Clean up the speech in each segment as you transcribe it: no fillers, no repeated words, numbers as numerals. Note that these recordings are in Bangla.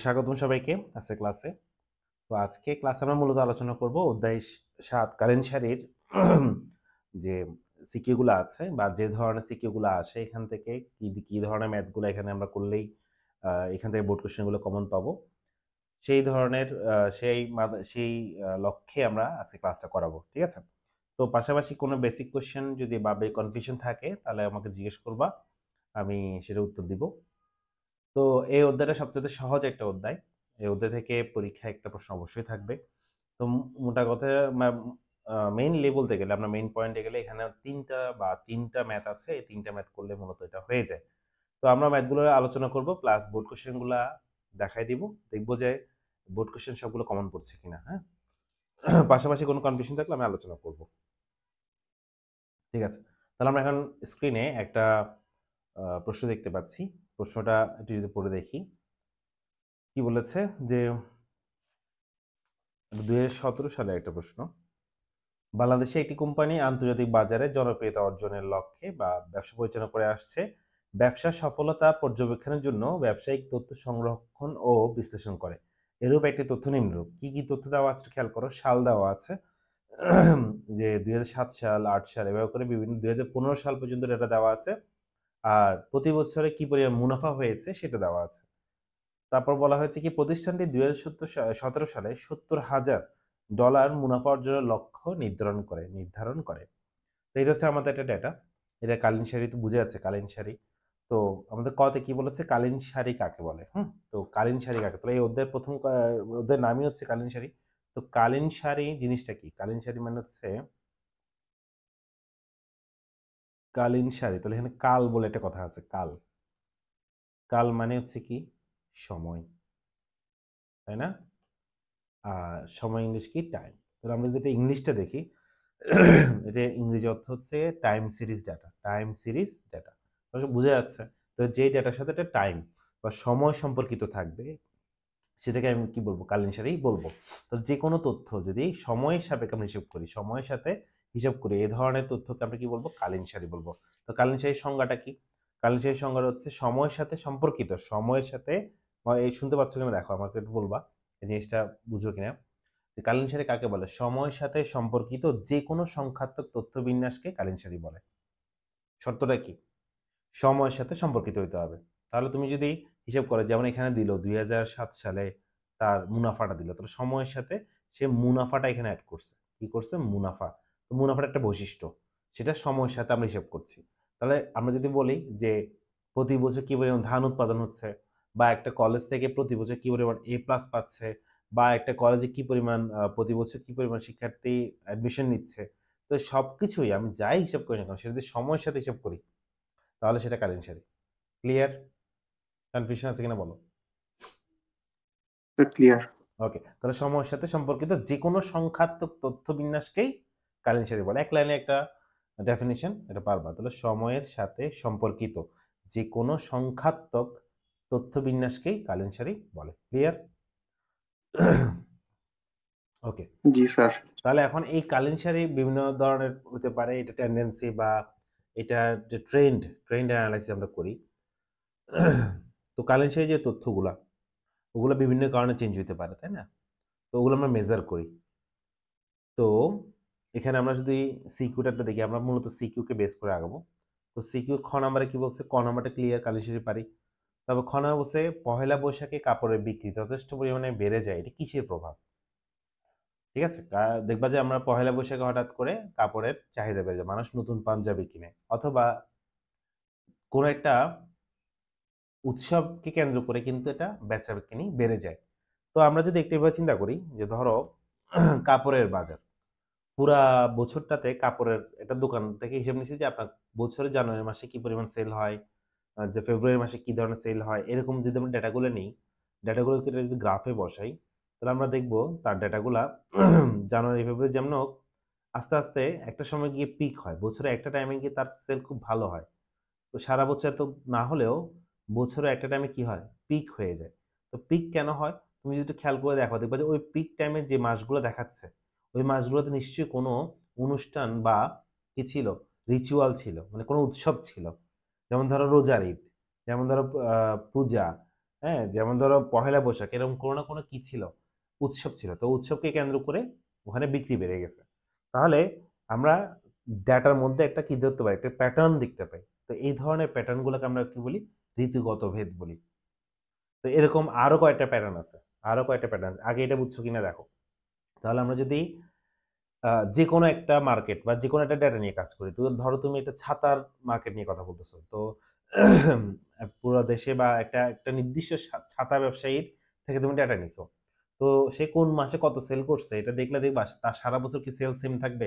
স্বাগতম সবাইকে আজকে ক্লাসে। তো আজকে ক্লাসে আমরা মূলত আলোচনা করব অধ্যায় ৭ কালীন সারির যে সিকিউ গুলা আছে বা যে ধরনের সিকিউ গুলা আসে এখান থেকে কি ধরনের ম্যাথ গুলা এখানে আমরা করলেই এখান থেকে বোর্ড কোশ্চেন গুলো কমন পাবো। সেই ধরনের সেই লক্ষ্যে আমরা আজকে ক্লাসটা করাবো। ঠিক আছে? তো পাশাপাশি কোনো বেসিক কোয়েশ্চেন যদি বা কনফিউশন থাকে তাহলে আমাকে জিজ্ঞেস করবা। আমি সেটার উত্তর দিব। তো এই অধ্যায়টা সবচাইতে সহজ একটা অধ্যায়। এই অধ্যায় থেকে পরীক্ষায় একটা প্রশ্ন অবশ্যই থাকবে। তো মোটা কথা ম্যাম মেইনলি বলতে গেলে আমরা মেইন পয়েন্টে গেলে এখানে ৩ টা ম্যাথ আছে। এই ৩ টা ম্যাথ করলে মূলত এটা হয়ে যায়। তো আমরা ম্যাথগুলো আলোচনা করব প্লাস বোর্ড কোয়েশ্চেন গুলা দেখায় দিব। দেখব যে বোর্ড কোয়েশ্চেন সবগুলো কমন পড়ছে কিনা, হ্যাঁ? পাশাপাশি কোনো কনফিউশন থাকলে আমি আলোচনা করব। ঠিক আছে? তাহলে আমরা এখন স্ক্রিনে একটা প্রশ্ন দেখতে পাচ্ছি। প্রশ্নটা একটু যদি পড়ে দেখি। কি বলেছে যে ২০১৭ সালে একটা প্রশ্ন। বাংলাদেশে একটি কোম্পানি আন্তর্জাতিক বাজারে জনপ্রিয়তা অর্জনের লক্ষ্যে বা ব্যবসা পরিচালনা করে আসছে। ব্যবসার সফলতা পর্যবেক্ষণের জন্য ব্যবসায়িক তথ্য সংরক্ষণ ও বিশ্লেষণ করে। এরূপ একটি তথ্য নিম্নরূপ। কি তথ্য দেওয়া আছে একটু খেয়াল করো। সাল দেওয়া আছে। যে ২০০৭ সাল, ৮ সাল এভাবে করে বিভিন্ন ২০১৫ সাল পর্যন্ত ডেটা দেওয়া আছে। আর প্রতি বছরে কি পরিমাণ মুনাফা হয়েছে সেটা দেওয়া আছে। তারপর বলা হয়েছে কি প্রতিষ্ঠানটি ২০১৭ সালে $৭০,০০০ মুনাফা অর্জনের লক্ষ্য নির্ধারণ করে। তো এটা হচ্ছে আমাদের একটা ডেটা। এটা কালীন শাড়ি তো বুঝে যাচ্ছে কালীন শাড়ি। তো আমাদের ক তে কি বলেছে কালীন শাড়ি কাকে বলে? হুম? তো কালীন শাড়ি কাকে? তাহলে এই অধ্যায়ের অধ্যায়ের নামই হচ্ছে কালীন শাড়ি। তো কালীন শাড়ি জিনিসটা কি? কালীন শাড়ি মানে হচ্ছে কালীন শাড়ি। তাহলে এখানে কাল বলে একটা কথা আছে, কাল। কাল মানে হচ্ছে কি? সময়। তাই না? আর সময় ইংলিশ কি? টাইম। তাহলে আমরা যদি এটা ইংলিশটা দেখি, এটা ইংরেজি অর্থ হচ্ছে time series data. Time series data. বুঝা যাচ্ছে? তো যেই ডাটার সাথে একটা টাইম বা সময় সম্পর্কিত থাকবে, সেটাকে আমি কি বলবো? কালীন সারি বলবো। তো যেকোনো তথ্য যদি সময়ের সাপেক্ষে আমরা হিসাব করি, সময়ের সাথে হিসাব করি, এ ধরনের তথ্যকে আমরা কি বলবো? কালীন সারি বলবো। তো কালীন সারির সংজ্ঞাটা কি? কালীন সারির সংজ্ঞাটা হচ্ছে সময়ের সাথে সম্পর্কিত। সময়ের সাথে এই শুনতে পাচ্ছ কিনা দেখো, আমাকে একটু বলবা। এই জিনিসটা বুঝো কিনা? যে কালীন সারি কাকে বলে? সময়ের সাথে সম্পর্কিত যেকোনো সংখ্যাত্মক তথ্য বিন্যাসকে কালীন সারি বলে। শর্তটা কি? সময়ের সাথে সম্পর্কিত হইতে হবে। তাহলে তুমি যদি হিসাব করো যেমন এখানে দিল ২০০৭ সালে তার মুনাফাটা দিল। তাহলে সময়ের সাথে সে মুনাফাটা এখানে এড করছে। কি করছে? মুনাফা। তো মুনাফার একটা বৈশিষ্ট্য। সেটা সময়ের সাথে আমরা হিসাব করছি। তাহলে আমরা যদি বলি যে প্রতি বছর কি পরিমাণ ধান উৎপাদন হচ্ছে বা একটা কলেজ থেকে প্রতি বছর কি পরিমাণ A+ পাচ্ছে বা একটা কলেজে কি পরিমাণ প্রতি বছর কি পরিমাণ শিক্ষার্থী অ্যাডমিশন নিচ্ছে। তো সবকিছুই আমি যাই হিসাব করি না কেন সেটা যদি সময়ের সাথে হিসাব করি তাহলে সেটা কারেন্ট শেয়ারিং। ক্লিয়ার? কনফিউশন আছে কিনা বলো? ক্লিয়ার। ওকে। তাহলে সময়ের সাথে সম্পর্কিত যেকোনো সংখ্যাত্মক তথ্য বিন্যাসকেই কালীন সারি বলে। এক লাইনে একটা ডেফিনিশন এটা পারবা। তাহলে সময়ের সাথে সম্পর্কিত যেকোনো সংখ্যাত্মক তথ্য বিন্যাসকেই কালীন সারি বলে। ক্লিয়ার? ওকে। জি স্যার। তাহলে এখন এই কালীন সারি বিভিন্ন ধরনের হতে পারে। এটা টেনডেন্সি বা এটা যে ট্রেন্ড অ্যানালাইসিস আমরা করি। তো কালীন সারি যে তথ্যগুলা ওগুলো বিভিন্ন কারণে চেঞ্জ হইতে পারে, তাই না? তো ওগুলো আমরা মেজার করি। তো এখানে আমরা যদি সিকিউটা একটু দেখি, আমরা মূলত সিকিউকে বেস করে আগাবো। তো সিকিউ খ নাম্বারে কি বলছে? ক নাম্বারটা ক্লিয়ার কালিশরি পারি। তবে খ নাম্বার বলছে পহেলা বৈশাখে কাপড়ের বিক্রি যথেষ্ট পরিমাণে বেড়ে যায়। এটা কিসের প্রভাব? ঠিক আছে? দেখবা যে আমরা পহেলা বৈশাখে হঠাৎ করে কাপড়ের চাহিদা বেড়ে যায়। মানুষ নতুন পাঞ্জাবি কিনে। অথবা কোনো একটা উৎসবকে কেন্দ্র করে কিন্তু এটা বেচাকেনি বেড়ে যায়। তো আমরা যদি একটু এভাবে চিন্তা করি যে ধরো কাপড়ের বাজার। পুরা বছরটাতে কাপড়ের একটা দোকান থেকে হিসেব নিছি যে আপনার বছরের জানুয়ারি মাসে কি পরিমাণ সেল হয়, যে ফেব্রুয়ারি মাসে কি ধরনের সেল হয়, এরকম যদি আমরা ডেটাগুলো নিই, ডেটাগুলোকে যদি গ্রাফে বসাই, তাহলে আমরা দেখব তার ডেটাগুলা জানুয়ারি, ফেব্রুয়ারি যেমন হোক আস্তে, আস্তে একটা সময় গিয়ে পিক হয়। বছরে একটা টাইমে গিয়ে তার সেল খুব ভালো হয়। তো সারা বছর এত না হলেও বছরে একটা টাইমে কি হয়? পিক হয়ে যায়। তো পিক কেন হয়? তুমি যদি একটু খেয়াল করে দেখো, দেখবা যে ওই পিক টাইমে যে মাসগুলো দেখাচ্ছে, ওই মাসগুলোতে নিশ্চয়ই কোনো অনুষ্ঠান বা কি ছিল? রিচুয়াল ছিল। মানে কোনো উৎসব ছিল। যেমন ধরো রোজার ঈদ, যেমন ধরো পূজা, হ্যাঁ, যেমন ধরো পহেলা বৈশাখ এরকম কোনো না কোনো কি ছিল, উৎসব ছিল। তো উৎসবকে কেন্দ্র করে ওখানে বিক্রি বেড়ে গেছে। তাহলে আমরা ডেটার মধ্যে একটা কি ধরতে পারি, একটা প্যাটার্ন দেখতে পাই। তো এই ধরনের প্যাটার্ন গুলোকে আমরা কি বলি, ঋতুগত ভেদ বলি। তো এরকম আরো কয়েকটা প্যাটার্ন আছে, আরো কয়েকটা প্যাটার্ন আগে এটা বুঝছো কিনা দেখো। তাহলে আমরা যদি যে কোনো একটা মার্কেট বা যে কোনো একটা ডেটা নিয়ে কাজ করি, তো ধরো তুমি একটা ছাতার মার্কেট নিয়ে কথা বলতেছো, তো পুরো দেশে বা একটা একটা নির্দিষ্ট ছাতা ব্যবসায়ীর থেকে তুমি ডেটা নিছো, তো সে কোন মাসে কত সেল করছে এটা দেখলে দেখবা তার সারা বছর কি সেল সেম থাকবে?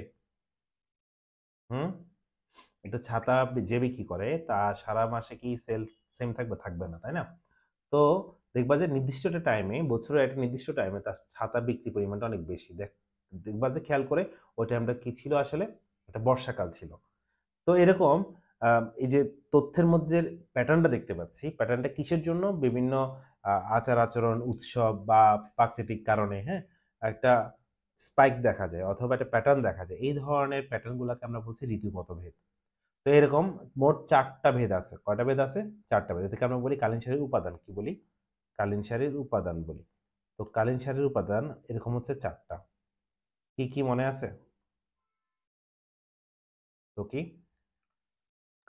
হুম, একটা ছাতা যে বিক্রি করে তা সারা মাসে কি সেল সেম থাকবে? থাকবে না, তাই না? তো দেখবা যে নির্দিষ্ট একটা টাইমে, বছরের একটা নির্দিষ্ট টাইমে তার ছাতা বিক্রি পরিমাণটা অনেক বেশি। দেখবা যে খেয়াল করে ওই টাইমটা কি ছিল আসলে? একটা বর্ষাকাল ছিল। তো এরকম এই যে তথ্যের মধ্যে যে প্যাটার্নটা দেখতে পাচ্ছি, প্যাটার্নটা কিসের জন্য? বিভিন্ন আচার-আচরণ, উৎসব বা প্রাকৃতিক কারণে, হ্যাঁ? একটা স্পাইক দেখা যায় অথবা একটা প্যাটার্ন দেখা যায়। এই ধরনের প্যাটার্নগুলাকে আমরা বলছি ঋতুগত ভেদ। তো এরকম মোট ৪ টা ভেদ আছে। কয়টা ভেদ আছে? ৪ টা ভেদ। এটাকে আমরা বলি কালীন শাড়ির উপাদান। কি বলি? কালীন শাড়ির উপাদান বলি। তো কালীন শাড়ির উপাদান এরকম হচ্ছে ৪ টা। কি, কি মনে আছে? তো কি?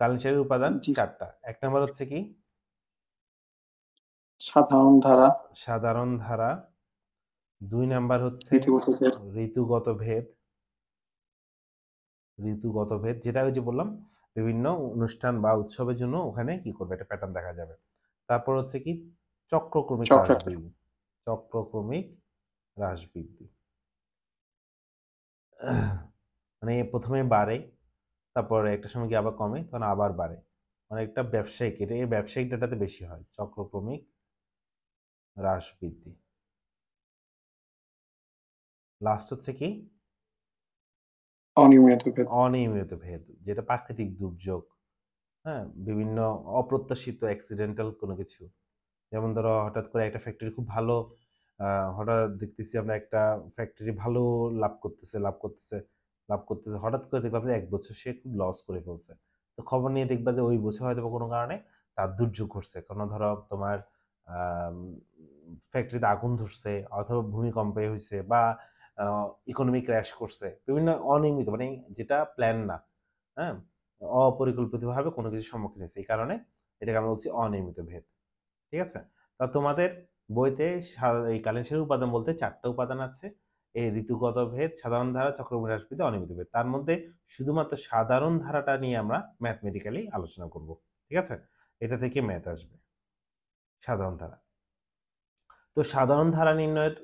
কালীন শাড়ির উপাদান জি ৪ টা। ১ নাম্বার হচ্ছে কি? সাধারণ ধারা, সাধারণ ধারা। ২ নাম্বার হচ্ছে ঋতুগত ভেদ, ঋতুগত ভেদ। ঋতুগত ভেদ যেটা ওই যে বললাম, বিভিন্ন অনুষ্ঠান বা উৎসবের জন্য ওখানে কি করবে? একটা প্যাটার্ন দেখা যাবে। তারপর হচ্ছে কি? চক্রক্রমিক হ্রাস চক্রাকার। বৃদ্ধি। চক্রক্রমিক হ্রাস বৃদ্ধি। মানে ১ম এ বাড়ে, তারপরে একটা সময় গিয়ে আবার কমে, তখন আবার বাড়ে। মানে একটা ব্যবসায়িক, এটা এই ব্যবসায়িক ডেটাতে বেশি হয়। চক্রক্রমিক হ্রাস বৃদ্ধি। লাস্ট হচ্ছে কি? অনিয়মিত ভেদ। অনিয়মিত ভেদ, যেটা প্রাকৃতিক দুর্যোগ, হ্যাঁ? বিভিন্ন অপ্রত্যাশিত অ্যাক্সিডেন্টাল কোনো কিছু। যেমন ধরো হঠাৎ করে একটা ফ্যাক্টরি খুব ভালো, আ হঠাৎ দেখতেছি আমরা একটা ফ্যাক্টরি ভালো লাভ করতেছে, লাভ করতেছে, লাভ করতেছে। হঠাৎ করে দেখলাম যে ১ বছর সে খুব লস করে ফেলছে। তো খবর নিয়ে দেখবা যে ওই বছর হয়তোবা কোনো কারণে তার দুর্যোগ ঘটছে। কোনো ধরো তোমার আম ফ্যাক্টরিতে আগুন ধরছে অথবা ভূমিকম্পে হইছে বা আ ইকোনমি ক্র্যাশ করছে। বিভিন্ন অনিয়মিত মানে যেটা প্ল্যান না, হ্যাঁ? অপরিকল্পিতভাবে কোনো কিছুর সম্মুখীন হইছে। এই কারণে এটাকে আমরা বলছি অনিয়মিত ভেদ। ঠিক আছে? তা তোমাদের বইতে এই কালীন শাড়ির উপাদান বলতে ৪ টা উপাদান আছে। এই ঋতুগত ভেদ, সাধারণ ধারা, চক্রবর্তী হ্রাস বৃদ্ধি, অনিয়মিত ভেদ। তার মধ্যে শুধুমাত্র সাধারণ ধারাটা নিয়ে আমরা ম্যাথমেটিক্যালি আলোচনা করব। ঠিক আছে? এটা থেকে ম্যাথ আসবে। সাধারণ ধারা। তো সাধারণ ধারা নির্ণয়ের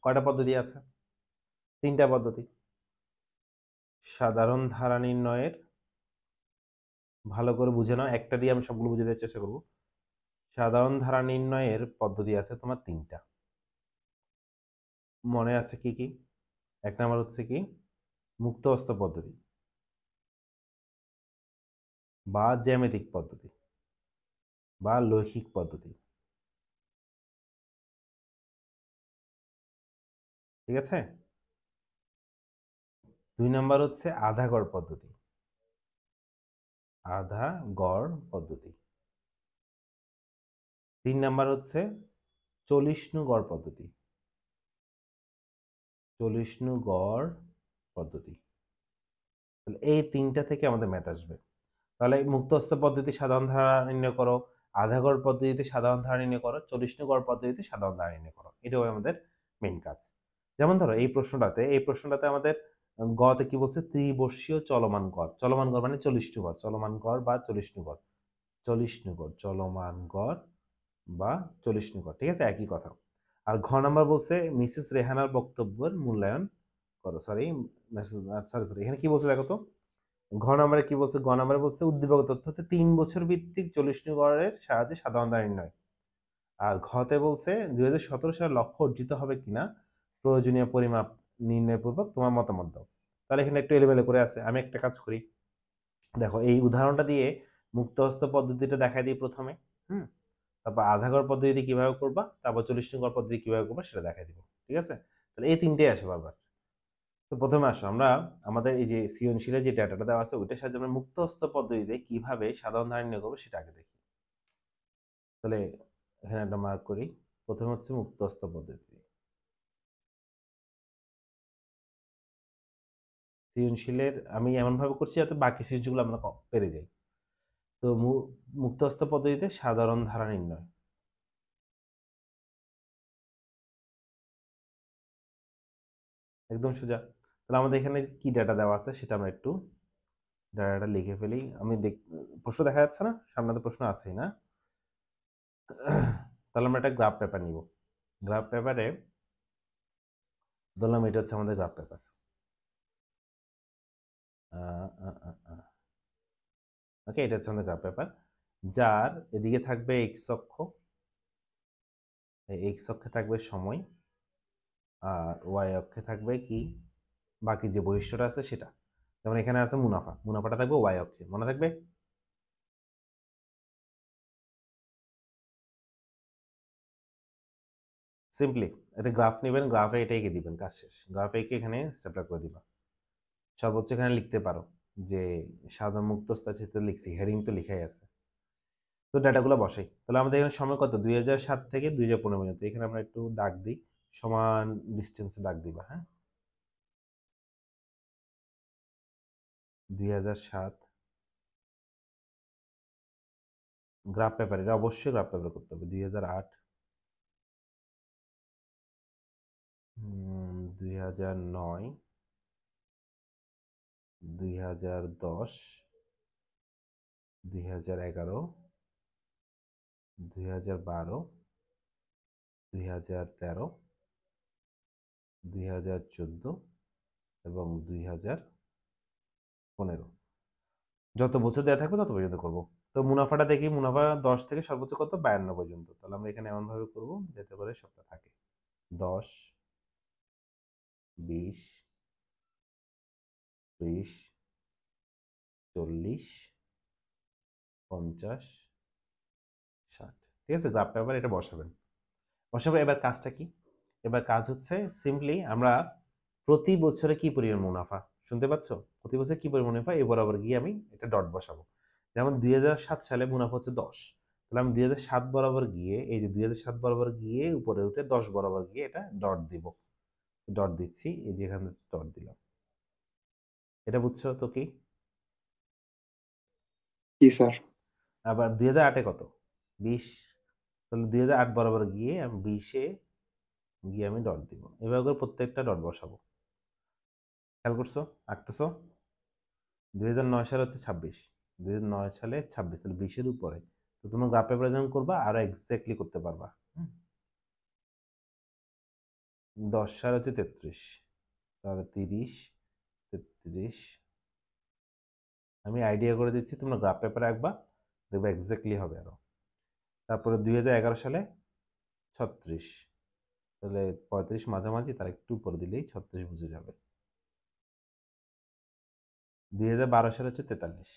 কয়টা পদ্ধতি আছে? ৩ টা পদ্ধতি। সাধারণ ধারা নির্ণয়ের ভালো করে বুঝে নাও। একটা দিয়ে আমি সবগুলো বুঝিয়ে দেওয়ার চেষ্টা করব। সাধারণ ধারা নির্ণয়ের পদ্ধতি আছে তোমার ৩ টা। মনে আছে কি, কি? ১ নাম্বার হচ্ছে কি? মুক্ত হস্ত পদ্ধতি বা জ্যামিতিক পদ্ধতি বা লৈখিক পদ্ধতি। ঠিক আছে? ২ নাম্বার হচ্ছে আধা গড় পদ্ধতি। আধা গড় পদ্ধতি। ৩ নাম্বার হচ্ছে চল্লিশনু গড় পদ্ধতি। চল্লিশনু গড় পদ্ধতি। তাহলে এই ৩ টা থেকে আমাদের ম্যাথ আসবে। তাহলে মুক্তহস্ত পদ্ধতি সাধারণ ধারা নির্ণয় করো, আধা গড় পদ্ধতিতে সাধারণ ধারা নির্ণয় করো, চল্লিশনু গড় পদ্ধতিতে সাধারণ ধারা নির্ণয় করো। এটাই আমাদের মেইন কাজ। যেমন ধরো এই প্রশ্নটাতে আমাদের গ তে কি বলছে? ত্রিবর্ষীয় চলমান গড়। চলমান গড় মানে ৪০ টু গড়। চলমান গড় বা ৪০ টু গড়। ৪০ টু গড়, চলমান গড় বা ৪০ টু গড়। ঠিক আছে? একই কথা। আর ঘ নাম্বার বলছে মিসেস রেহানার বক্তব্যের মূল্যায়ন করো। Sorry, message sorry, sorry. এখানে কি বলছে দেখো তো? ঘ নাম্বারে কি বলছে? গ নাম্বারে বলছে উদ্দীপক তথ্য হতে ৩ বছর ভিত্তিক ৪০ টি গড়ের সাহায্যে সাধারণ ধারা নির্ণয়। আর ঘতে বলছে ২০১৭ সালে লক্ষ্য অর্জিত হবে কিনা প্রয়োজনীয় পরিমাপ নির্ণয়পূর্বক তোমার মতামত দাও। তাহলে এখানে একটু এলোমেলো করে আছে। আমি একটা কাজ করি। দেখো এই উদাহরণটা দিয়ে মুক্তহস্ত পদ্ধতিটা দেখাই দিই ১ম এ। হুম? তারপর আধা গড় পদ্ধতি কিভাবে করবা, তারপর ৪০ টি গড় পদ্ধতি কিভাবে করবা সেটা দেখাই দিব। ঠিক আছে? তাহলে এই ৩ টেই আসে বারবার। তো ১ম এ আসো আমরা আমাদের এই যে সৃজনশীলের যে ডেটাটা দেওয়া আছে ওইটার সাহায্যে আমরা মুক্তহস্ত পদ্ধতিতে কিভাবে সাধারণ ধারা নির্ণয় করব সেটা আগে দেখি। তাহলে এখানে একটা মার্ক করি। প্রথমে হচ্ছে মুক্তস্থ পদ্ধতি। সৃজনশীলের আমি এমনভাবে করছি যাতে বাকি সৃজনশীলগুলো আমরা পেরে যাই। তো মুক্তস্থ পদ্ধতিতে সাধারণ ধারা নির্ণয়। একদম সোজা। তাহলে আমাদের এখানে কি ডাটা দেওয়া আছে সেটা আমরা একটু ডাটাটা লিখে ফেলি। আমি প্রশ্ন দেখা যাচ্ছে না? সামনে তো প্রশ্ন আছেই না? তাহলে আমরা একটা গ্রাফ পেপার নিব। গ্রাফ পেপারে ধরলাম এটা হচ্ছে আমাদের গ্রাফ পেপার। ওকে, এটা হচ্ছে আমাদের গ্রাফ পেপার, যার এদিকে থাকবে এক্স অক্ষ, এক্স অক্ষে থাকবে সময়, আর ওয়াই অক্ষে থাকবে কি বাকি যে বৈশিষ্ট্যটা আছে সেটা। যেমন এখানে আছে মুনাফা, মুনাফাটা থাকবে ওয়াই অক্ষে, মনে থাকবে? সিম্পলি এটা গ্রাফ নেবেন, গ্রাফে এটা এঁকে দিবেন, কাজ শেষ। গ্রাফে এঁকে এখানে স্টেপলার করে দিবা। সর্বোচ্চ এখানে লিখতে পারো যে সাধারণ মুক্তস্থ ক্ষেত্রে লিখছি, হেডিং তো লিখাই আছে। তো ডাটাগুলো বসাই। তাহলে আমাদের এখানে সময় কত? 2007 থেকে 2015 পর্যন্ত। এখানে আমরা একটু দাগ দিই, সমান ডিস্টেন্সে দাগ দিবা। হ্যাঁ, 2007 গ্রাফ পেপার, এটা অবশ্যই গ্রাফ পেপার করতে হবে। 2008, 2009, 2010, 2011, 2012, 2013, 2014 এবং 2015। যত বছর দেওয়া থাকবে তত পর্যন্ত করব। তো মুনাফাটা দেখি, মুনাফা 10 থেকে সর্বোচ্চ কত? 52 পর্যন্ত। তাহলে আমরা এখানে এমনভাবে করব যাতে করে সবটা থাকে। 10, 20, 30, 40, 50, 60। ঠিক আছে, গ্রাফ পেপার এটা বসাবেন। বসাবেন। এবার কাজটা কি? এবার কাজ হচ্ছে সিম্পলি আমরা প্রতি বছরে কি পরিমাণ মুনাফা, শুনতে পাচ্ছ? প্রতি বছর কি পরিমাণ মুনাফা, এই বরাবর গিয়ে আমি এটা ডট বসাবো। যেমন 2007 সালে মুনাফা হচ্ছে 10, তাহলে আমি 2007 বরাবর গিয়ে, এই যে 2007 বরাবর গিয়ে উপরে উঠে 10 বরাবর গিয়ে এটা ডট দিব। ডট দিচ্ছি, এই যে এখানে ডট দিলাম। এটা বুঝছো তো কি? স্যার। আবার 2008-এ কত? 20, তাহলে 2008 বরাবর গিয়ে আমি 20-এ গিয়ে আমি ডট দিব। এভাবে করে প্রত্যেকটা ডট বসাবো। খেয়াল করছো? আঁকতেছো? 2009 সালে হচ্ছে 26, 2009 সালে 26, তাহলে 20-এর উপরে। তো তোমার গ্রাফ পেপার যখন করবা আরো এক্স্যাক্টলি করতে পারবা। 10 সাল হচ্ছে 33, তাহলে 30, 33। আমি আইডিয়া করে দিচ্ছি, তোমরা গ্রাফ পেপারে আঁকবা, দেখবে এক্স্যাক্টলি হবে আরো। তারপরে 2011 সালে 36, তাহলে 35 মাঝামাঝি, তার একটু উপরে দিলেই 36 বুঝে যাবে। 2012 সালে হচ্ছে 43,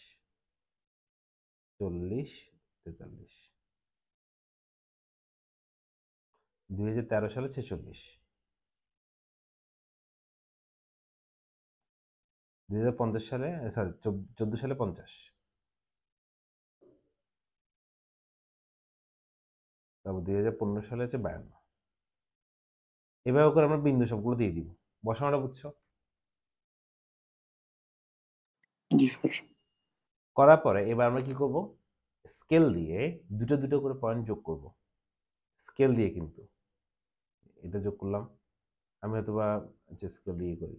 40, 43। 2013 সালে 46, 2050 সালে, সরি 14 সালে 50, তারপর 2015 সালে হচ্ছে 52। এভাবে করে আমরা বিন্দু সবগুলো দিয়ে দিব। বসানোটা বুঝছো? জি স্যার। করার পরে এবার আমরা কি করব? স্কেল দিয়ে দুটো দুটো করে পয়েন্ট যোগ করব। স্কেল দিয়ে কিন্তু এটা যোগ করলাম। আমি হয়তো বা যে স্কেল দিয়ে করি,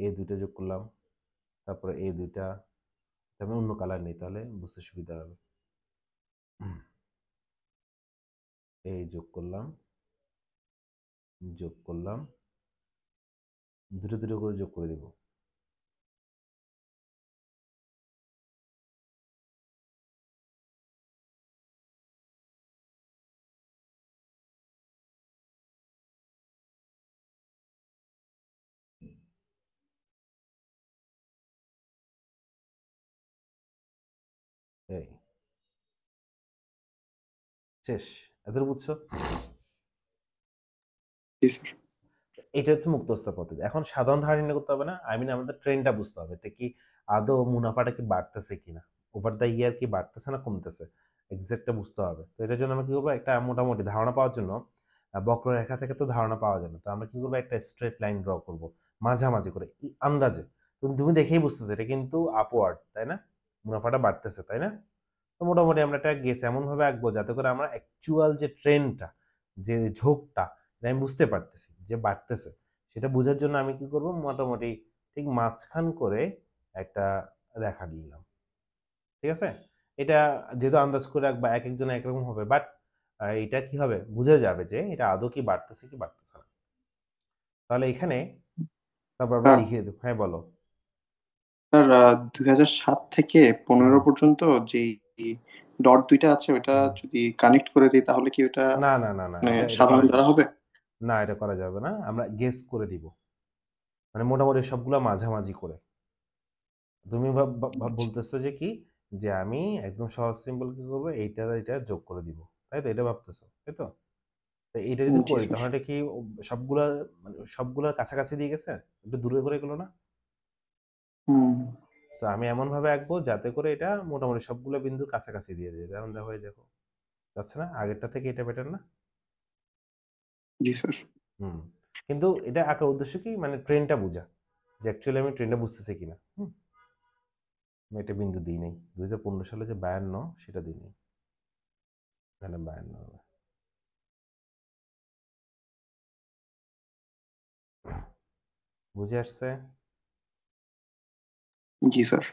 এই দুইটা যোগ করলাম, তারপরে এই দুইটা, আমি অন্য কালার নেই তাহলে বুঝতে সুবিধা হবে। এই যোগ করলাম, যোগ করলাম, দুটো দুটো করে যোগ করে দেব। এই শেষ। এত বুঝছো? জি স্যার। এটা হচ্ছে মুক্তস্থ পদ্ধতি। এখন সাধারণ ধারণা নির্ণয় করতে হবে না, আই মিন আমাদের ট্রেন্ডটা বুঝতে হবে, এটা কি আদৌ মুনাফাটা কি বাড়তেছে কিনা, ওভার দ্য ইয়ার কি বাড়তেছে না কমতেছে। এক্সাক্টটা বুঝতে হবে। তো এটার জন্য আমরা কি করবো, একটা মোটামুটি ধারণা পাওয়ার জন্য বক্ররেখা থেকে তো ধারণা পাওয়া যায় না, তো আমরা কি করবো, একটা স্ট্রেট লাইন ড্র করবো মাঝামাঝি করে আন্দাজে। তুমি দেখেই বুঝতেছো এটা কিন্তু আপওয়ার্ড, তাই না? মুনাফাটা বাড়তেছে, তাই না? তো মোটামুটি আমরা একটা গেস এমন ভাবে আঁকবো যাতে করে আমরা অ্যাকচুয়াল যে ট্রেন্ডটা, যে ঝোঁকটা, এটা আমি বুঝতে পারতেছি যে বাড়তেছে। সেটা বোঝার জন্য আমি কি করব, মোটামুটি ঠিক মাঝখান করে একটা রেখা নিলাম। ঠিক আছে? এটা যেহেতু আন্দাজ করে রাখবা, এক একজনের একরকম হবে, বাট এটা কি হবে, বুঝে যাবে যে এটা আদৌ কি বাড়তেছে কি বাড়তেছে না। তাহলে এখানে তারপর আমরা স্যার লিখে দেব। হ্যাঁ, বলো। স্যার 2007 থেকে হুম 15 পর্যন্ত যে ডট দুইটা আছে ওটা হুম। যদি কানেক্ট করে দিই তাহলে কি ওটা না না না না, মানে এটা করা সাধারণ যাবে দ্বারা হবে? না, এটা করা যাবে না, আমরা গেস করে দিব, মানে মোটামুটি সবগুলা মাঝামাঝি করে। তুমি আচ্ছা, বলতেছো যে কি, যে আমি একদম সহজ সিম্পল কি করবো, এইটা আর এটা যোগ করে দিব, তাই তো? এটা ভাবতেছো, তাই তো? তো এইটা যদি জি করি স্যার। তখন এটা কি সবগুলা, মানে সবগুলার কাছাকাছি দিয়ে গেছে, একটু দূরে করে গেলো না? হুম। তো আমি এমন ভাবে আঁকবো যাতে করে এটা মোটামুটি সবগুলো বিন্দুর কাছাকাছি দিয়ে দেয়, যেমন দেখো, এই দেখো, যাচ্ছে না? আগেরটা থেকে এটা বেটার না? জি স্যার। হুম। কিন্তু এটা আঁকার উদ্দেশ্য কি, মানে ট্রেনটা বোঝা, যে অ্যাকচুয়ালি আমি ট্রেনটা বুঝতেছি কিনা। হুম। আমি একটা বিন্দু দিই নাই, 2015 সালে যে 52 সেটা দিই নাই, এখানে 52 হবে। বুঝে আসছে? জি স্যার।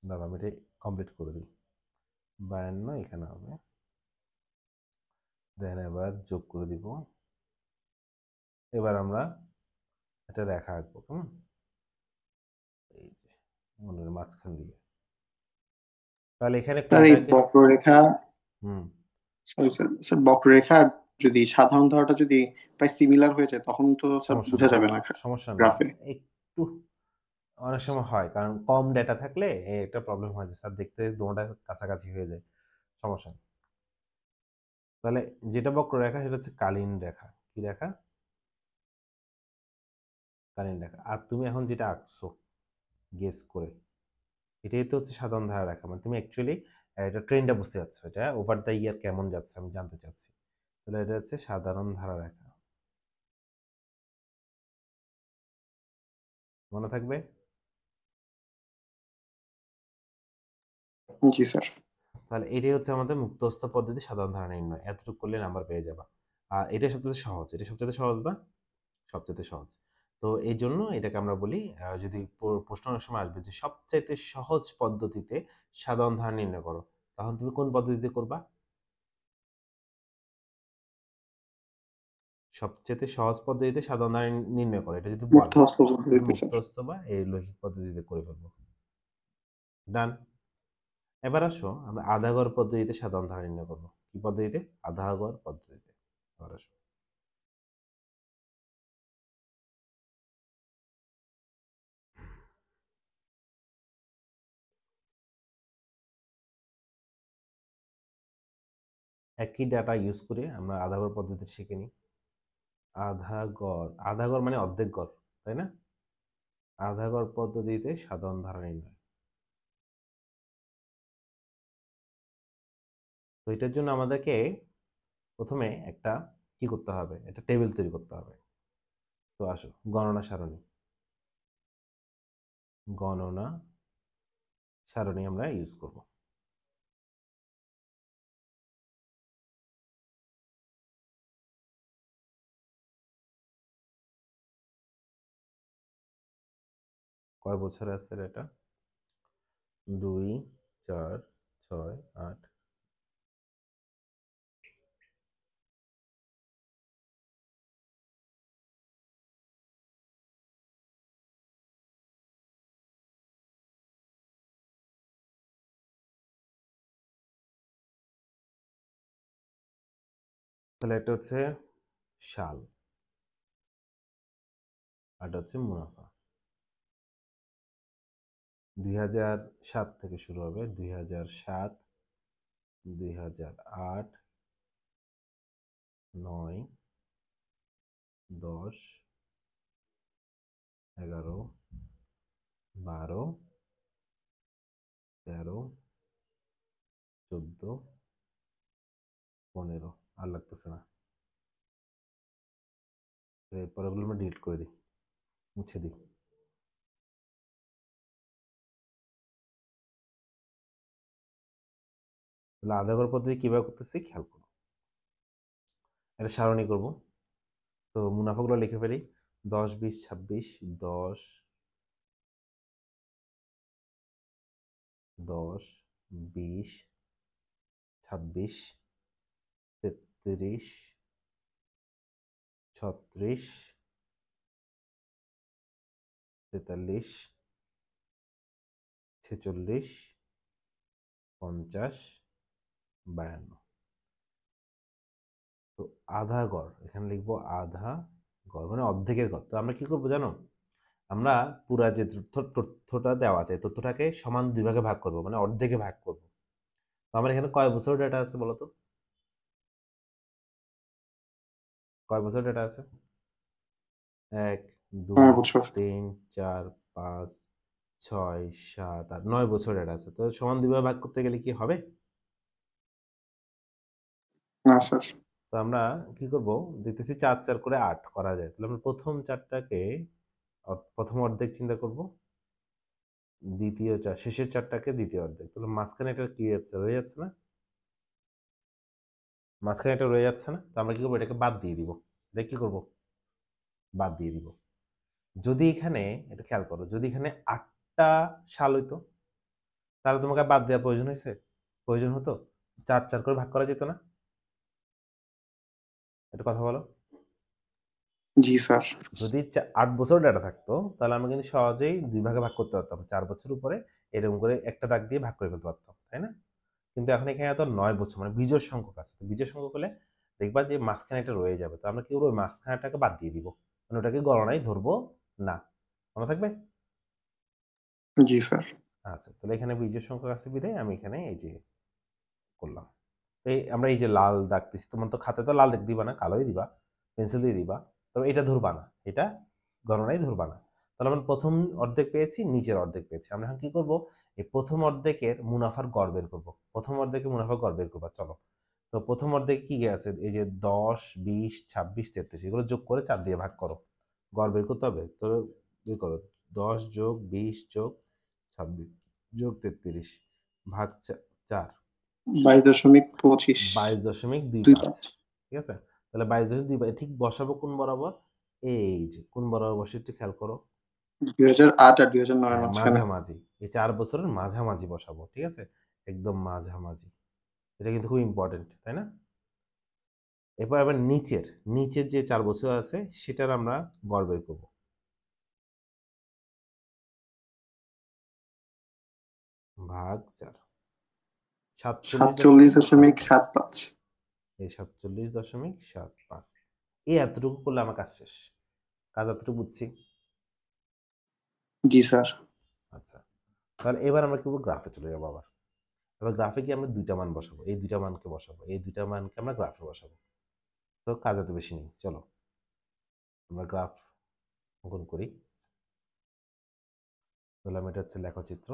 দাঁড়া, আমি এটা কমপ্লিট করে দিই। 52 এখানে হবে, দেন এবার যোগ করে দিব। এবার আমরা একটা রেখা আঁকবো, কেমন, এই যে মনের মাঝখান দিয়ে। তাহলে এখানে স্যার এই কোনটাকে, বক্ররেখা, হুম, সরি স্যার, স্যার বক্ররেখা যদি সাধারণ ধারাটা যদি প্রায় সিমিলার হয়ে যায় তখন তো স্যার সমস্যা বোঝা নেই, যাবে না সমস্যা নেই, গ্রাফে। একটু অনেক সময় হয়, কারণ কম ডেটা থাকলে একটা প্রবলেম হয় যে স্যার দেখতে দুটোটা কাছাকাছি হয়ে যায়, সমস্যা নেই। তাহলে যেটা বক্ররেখা সেটা হচ্ছে কালীন রেখা। কি রেখা? কালীন রেখা। আর তুমি এখন যেটা আঁকছো গেস করে, এটাই তো হচ্ছে সাধারণ ধারা রেখা, মানে তুমি অ্যাকচুয়ালি এটা ট্রেনটা বুঝতে চাচ্ছ, এটা ওভার দ্য ইয়ার কেমন যাচ্ছে আমি জানতে চাচ্ছি। তাহলে এটা হচ্ছে সাধারণ ধারা রেখা, মনে থাকবে? জি স্যার। তাহলে এটাই হচ্ছে আমাদের মুক্তস্থ পদ্ধতি সাধারণ ধারা নির্ণয়, এতটুকু করলে নাম্বার পেয়ে যাবা। আর এটা সবচেয়ে সহজ, এটা সবচেয়ে সহজ না? সবচেয়ে সহজ। তো এই জন্য এটাকে আমরা বলি, যদি প্রশ্ন অনেক সময় আসবে যে সবচাইতে সহজ পদ্ধতিতে সাধারণ ধারা নির্ণয় করো, তখন তুমি কোন পদ্ধতিতে করবা? সবচেয়ে সহজ পদ্ধতিতে সাধারণ ধারা নির্ণয় করো, এটা যদি মুক্ত বলে, হস্ত আমি পদ্ধতিতে স্যার। মুক্তস্থ বা এই লৈখিক পদ্ধতিতে করে ফেলবো। ডান। এবার আসো আমরা আধা গড় পদ্ধতিতে সাধারণ ধারা নির্ণয় করবো। কি পদ্ধতিতে? আধা গড় পদ্ধতিতে। এবার আসো, একই ডাটা ইউজ করে আমরা আধা গড় পদ্ধতি শিখে নিই। আধা গড়, আধা গড় মানে অর্ধেক গড়, তাই না? আধা গড় পদ্ধতিতে সাধারণ ধারা নির্ণয়। তো এটার জন্য আমাদেরকে প্রথমে একটা কি করতে হবে, একটা টেবিল তৈরি করতে হবে। তো আসো, গণনা সারণী, গণনা সারণী আমরা ইউজ করব। কয় বছর আছে এটা? 2, 4, 6, 8। তাহলে এটা হচ্ছে সাল, আর এটা হচ্ছে মুনাফা। 2007 থেকে শুরু হবে, 2007, 2008, 9, 10, 11, 12, 13, 14, 15 আর লাগতেছে না। এরপরে ওগুলো আমরা ডিলিট করে দিই, মুছে দিই। তাহলে আধা ঘর পদ্ধতি কিভাবে করতেছি খেয়াল করো। এটা সারণী করব। তো মুনাফাগুলো লিখে ফেলি। 10, 20, 26, 10, 10, 20, 26, 33, 36, 43, 46, 50, 52। তো আধা গড় এখানে লিখবো, আধা গড় মানে অর্ধেকের গড়। তো আমরা কি করবো জানো, আমরা পুরা যে তথ্যটা দেওয়া আছে তথ্যটাকে সমান 2 ভাগে ভাগ করব, মানে অর্ধেকে ভাগ করব। তো আমার এখানে কয় বছর ডেটা আছে বলো তো, কয় বছর ডেটা আছে? 1, 2, বছর। 3, 4, 5, 6, 7, 8, 9 বছর ডেটা আছে। তো সমান 2 ভাগে ভাগ করতে গেলে কি হবে? না স্যার। তো আমরা কি করব, দেখতেছি 4 4 করে 8 করা যায়। তাহলে আমরা প্রথম 4টাকে প্রথম অর্ধেক চিন্তা করব, দ্বিতীয় 4 শেষের 4টাকে দ্বিতীয় অর্ধেক। তাহলে মাঝখানে এটা কি আছে, রয়ে যাচ্ছে না? মাঝখানে এটা রয়ে যাচ্ছে না? তো আমরা কি করবো, এটাকে বাদ দিয়ে দিব। এটা কি করব, বাদ দিয়ে দিব। যদি এখানে এটা খেয়াল করো, যদি এখানে 8টা সাল হইতো তাহলে তোমাকে বাদ দেওয়ার প্রয়োজন হয়েছে? প্রয়োজন হতো? 4 4 করে ভাগ করা যেত না? এটা কথা বলো। জি স্যার। যদি 8 বছর ডাটা থাকতো তাহলে আমরা কিন্তু সহজেই 2 ভাগে ভাগ করতে পারতাম। 4 বছর উপরে এরকম করে একটা দাগ দিয়ে ভাগ করে ফেলতে পারতাম, তাই না? কিন্তু এখন এখানে তো 9 বছর, মানে বিজোড় সংখ্যক আছে। তো বিজোড় সংখ্যক হলে দেখবা যে মাঝখানে এটা রয়ে যাবে। তো আমরা কি করবো, ওই মাঝখানেটাকে বাদ দিয়ে দিব, মানে ওটাকে গণনায় ধরবো না। মনে থাকবে? জি স্যার। আচ্ছা, তাহলে এখানে বিজোড় সংখ্যক আছে বিধায় আমি এখানে এই যে করলাম। এই আমরা এই যে লাল দাগ দিচ্ছি, তোমার তো খাতে তো লাল দাগ দিবা না, কালোই দিবা, পেন্সিল দিয়ে দিবা। তবে এটা ধরবা না, এটা গণনায় ধরবা না। তাহলে আমরা প্রথম অর্ধেক পেয়েছি, নিচের অর্ধেক পেয়েছি। আমরা এখন কি করব, এই প্রথম অর্ধেকের মুনাফার গড় বের করব। প্রথম অর্ধেকের মুনাফার গড় বের করবা, চলো। তো প্রথম অর্ধেকে কি আছে, এই যে 10, 20, 26, 33 এগুলো যোগ করে 4 দিয়ে ভাগ করো, গড় বের করতে হবে। তো বের করো, 10 যোগ 20 যোগ 26 যোগ 33 ভাগ 4, 22.25 22.25। 25। ঠিক আছে? তাহলে 22.25 ঠিক বসাবো কোন বরাবর? এই যে কোন বরাবর বসে একটু খেয়াল করো। 2008 আর 2009 হ্যাঁ, মাঝখানে। মাঝামাঝি। এই 4 বছরের মাঝামাঝি বসাবো। ঠিক আছে? একদম মাঝামাঝি। এটা কিন্তু খুব ইম্পর্টেন্ট, তাই না? এরপর আবার নিচের যে 4 বছর আছে সেটার আমরা গড় বের করব। ভাগ 4। 47.75। 47.75। এই 47.75। এই এতটুকু করলে আমার কাজ শেষ। কাজ এতটুকু বুঝছি। জি স্যার। আচ্ছা। তাহলে এবার আমরা কি করব, গ্রাফে চলে যাবো আবার। এবার গ্রাফে গিয়ে আমরা 2টা মান বসাবো। এই 2টা মানকে বসাবো। এই 2টা মানকে আমরা গ্রাফে বসাবো। তো কাজ এত বেশি নেই। চলো আমরা গ্রাফ অঙ্কন করি। তাহলে এটা হচ্ছে লেখচিত্র।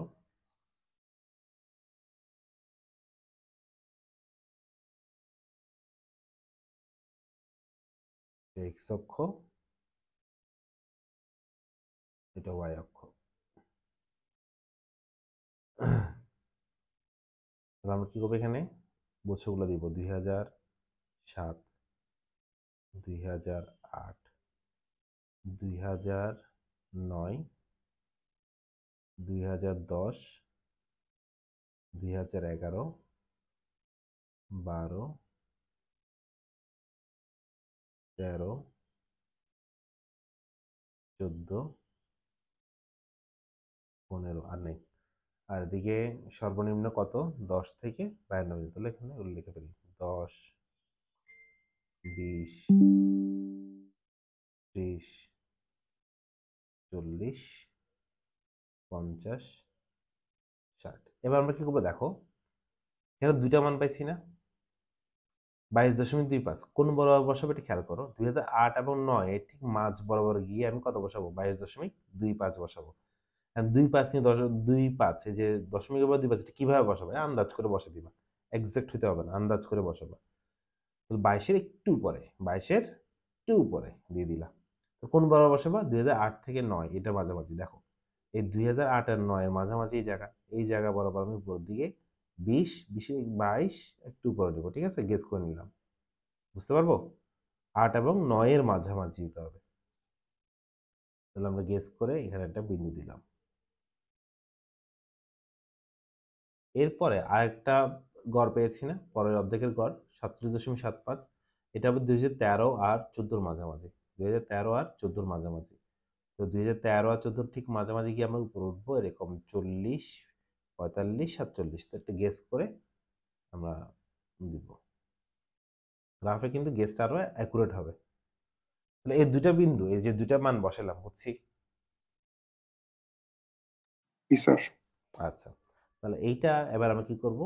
এক্স অক্ষ, এটা ওয়াই অক্ষ। তাহলে আমরা কি করবো, এখানে বছরগুলো দিব, 2007, 2008, 2009, 2010, 2011, 12, 13, 14, 15 আর নেই। আর এদিকে সর্বনিম্ন কত, 10 থেকে 52 পর্যন্ত। তাহলে এখানে উল্লেখ করি 10, 20, 30, 40, 50, 60। এবার আমরা কি করবো দেখো, এখানে 2টা মান পাইছি না? 22.25 কোন বরাবর বসাবো এটা খেয়াল করো। 2008 এবং 9 এর ঠিক মাঝ বরাবর গিয়ে আমি কত বসাবো? 22.25 বসাবো। আর 25 নিয়ে 25 এই যে দশমিকের পর 25 এটা কিভাবে বসাবো? আন্দাজ করে বসে দিবা। এক্সাক্ট হইতে হবে না, আন্দাজ করে বসাবা। তাহলে 22 এর একটু উপরে, 22 এর একটু উপরে দিয়ে দিলাম। তো কোন বরাবর বসাবা? 2008 থেকে 9 এটার মাঝামাঝি দেখো। এই 2008 আর 9 এর মাঝামাঝি এই জায়গা বরাবর আমি উপরের দিকে 20, 22 একটু উপরে দেবো। ঠিক আছে? গেস করে নিলাম। বুঝতে পারবো? 8 এবং 9 এর মাঝামাঝি দিতে হবে। তাহলে আমরা গেস করে এখানে একটা বিন্দু দিলাম। এরপরে আরেকটা গড় পেয়েছি না? পরের অর্ধেকের গড় 37.75 এটা হবে 2013 আর 14 এর মাঝামাঝি। 2013 আর 14 এর মাঝামাঝি। তো 2013 আর 14 ঠিক মাঝামাঝি গিয়ে আমরা উপরে উঠবো এরকম 40, 45, 47 তো একটা গেস করে আমরা দিব। গ্রাফে কিন্তু গেসটা আরো অ্যাকুরেট হবে। তাহলে এই দুইটা বিন্দু, এই যে দুইটা মান বসালাম, বুঝছি? জি স্যার। আচ্ছা, তাহলে এইটা এবার আমি কি করব?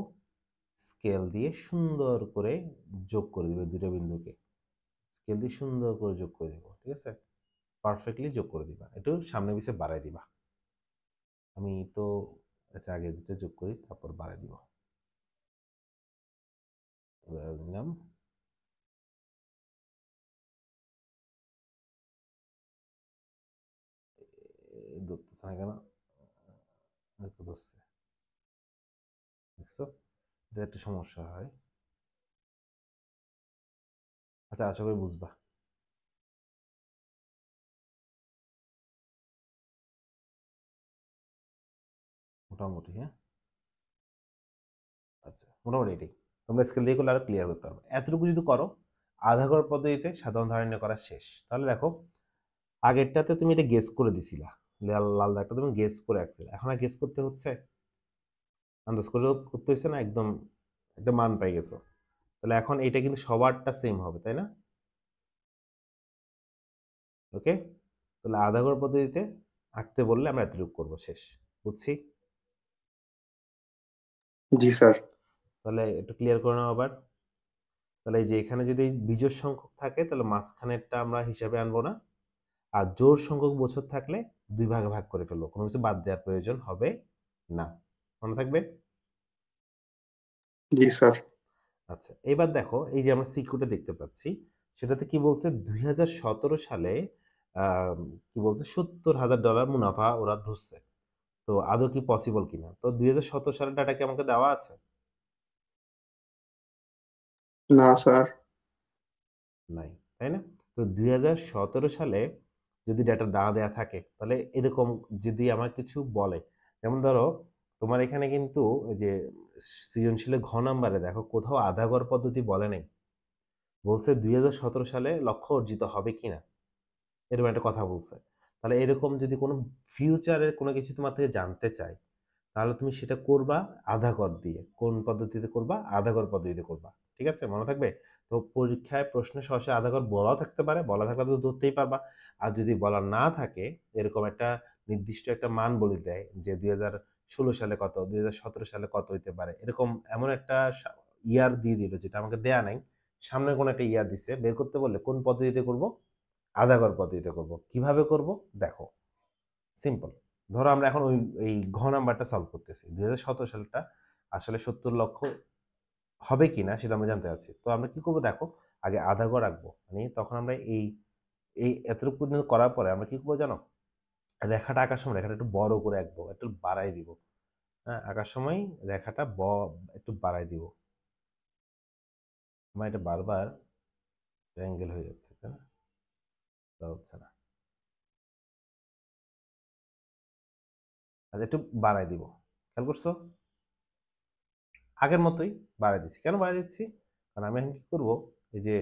স্কেল দিয়ে সুন্দর করে যোগ করে দিব দুইটা বিন্দুকে। স্কেল দিয়ে সুন্দর করে যোগ করে দিব। ঠিক আছে? পারফেক্টলি যোগ করে দিবা। একটু সামনে পিছে বাড়াই দিবা। আমি তো আচ্ছা আগে দুটো যোগ করি তারপর বাড়াই দিব। দিলাম। ধরতেছে না কেন? ধরছে। দেখছো? এটা একটা সমস্যা হয়। আচ্ছা আশা করি বুঝবা। মোটামুটি হ্যাঁ? আচ্ছা মোটামুটি এটাই। তোমরা স্কেল দিয়ে করলে আরো ক্লিয়ার করতে পারবে। এতটুকু যদি করো আধা ঘর পদ্ধতিতে সাধারণ ধারণা করা শেষ। তাহলে দেখো আগেরটাতে তুমি এটা গেস করে দিছিলা। লাল লাল দাগটা তুমি গেস করে রাখছিলে। এখন আর গেস করতে হচ্ছে? আন্দাজ করে করতে হচ্ছে না? একদম একটা মান পাই গেছো। তাহলে এখন এটা কিন্তু সবারটা সেম হবে, তাই না? ওকে? তাহলে আধা ঘর পদ্ধতিতে আঁকতে বললে আমরা এতটুকু করবো, শেষ। বুঝছি? জি স্যার। তাহলে একটু ক্লিয়ার করে নাও আবার। তাহলে এই যে এখানে যদি বিজোড় সংখ্যক থাকে তাহলে মাঝখানেরটা আমরা হিসাবে আনবো না। আর জোড় সংখ্যক বছর থাকলে দুই ভাগে ভাগ করে ফেলবো। কোনো কিছু বাদ দেওয়ার প্রয়োজন হবে না। মনে থাকবে? জি স্যার। আচ্ছা এবার দেখো এই যে আমরা সিকিউটা দেখতে পাচ্ছি সেটাতে কি বলছে 2017 সালে আহ, কি বলছে $70,000 মুনাফা ওরা ধরছে। তো আদৌ কি পসিবল কিনা? তো 2017 সালের ডাটা কি আমাকে দেওয়া আছে? না স্যার। নাই, তাই না? তো 2017 সালে যদি ডাটা না দেয়া থাকে তাহলে এরকম যদি আমার কিছু বলে, যেমন ধরো তোমার এখানে কিন্তু ওই যে সৃজনশীলে ঘ নাম্বারে দেখো কোথাও আধা ঘর পদ্ধতি বলে নাই, বলছে 2017 সালে লক্ষ্য অর্জিত হবে কিনা, এরকম একটা কথা বলছে। তাহলে এরকম যদি কোনো ফিউচারের কোনো কিছু তোমার থেকে জানতে চাই তাহলে তুমি সেটা করবা আধা ঘর দিয়ে। কোন পদ্ধতিতে করবা? আধা ঘর পদ্ধতিতে করবা। ঠিক আছে? মনে থাকবে? তো পরীক্ষায় প্রশ্নে সরাসরি আধা ঘর বলাও থাকতে পারে, বলা থাকলে তো ধরতেই পারবা। আর যদি বলা না থাকে এরকম একটা নির্দিষ্ট একটা মান বলে দেয় যে 2016 সালে কত, 2017 সালে কত হইতে পারে, এরকম এমন একটা ইয়ার দিয়ে দিল যেটা আমাকে দেয়া নাই, সামনে কোন একটা ইয়ার দিছে, বের করতে বললে কোন পদ্ধতিতে করব? আধা ঘর পদ্ধতিতে করব। কিভাবে করব? দেখো সিম্পল। ধরো আমরা এখন ওই এই ঘ নাম্বারটা সলভ করতেছি। 2017 সালটা আসলে 70 লক্ষ হবে কিনা সেটা আমরা জানতে চাচ্ছি। তো আমরা কি করব দেখো, আগে আধা ঘর রাখবো। মানে তখন আমরা এই এই এতটুকু পর্যন্ত করার পরে আমরা কি করবো জানো? রেখাটা আঁকার সময় রেখাটা একটু বড় করে আঁকবো, একটু বাড়াই দিব। হ্যাঁ, আঁকার সময় রেখাটা একটু বাড়াই দিব। আমার এটা বারবার অ্যাঙ্গেল হয়ে যাচ্ছে, তাই না? তা হচ্ছে না। আচ্ছা একটু বাড়াই দিব। খেয়াল করছো? আগের মতোই বাড়াই দিচ্ছি। কেন বাড়াই দিচ্ছি? কারণ আমি এখন কি করবো, এই যে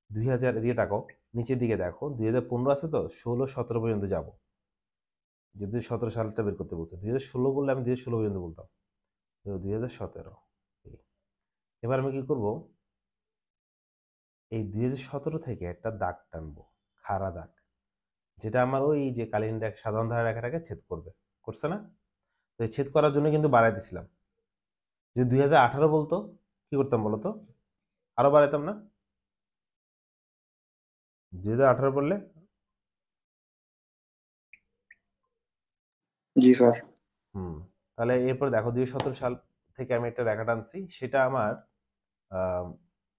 2000 এদিকে তাকাও, নিচের দিকে দেখো 2015 আছে তো, 16-17 পর্যন্ত যাব। যে 2017 সালটা বের করতে বলছে, 2016 বললে আমি 2016 পর্যন্ত বলতাম। 2017 এবার আমি কি করব, এই 2017 থেকে একটা দাগ টানবো, খাড়া দাগ, যেটা আমার ওই যে কালীন রেখা সাধারণ ধারা রেখাটাকে ছেদ করবে। করছে না? তো এই ছেদ করার জন্য কিন্তু বাড়াই দিছিলাম। যদি 2018 বলতো কি করতাম বলো তো? আরো বাড়াইতাম না? 2018 বললে জি স্যার। তাহলে এরপর দেখো 2017 সাল থেকে আমি একটা রেখা টানছি, সেটা আমার আম,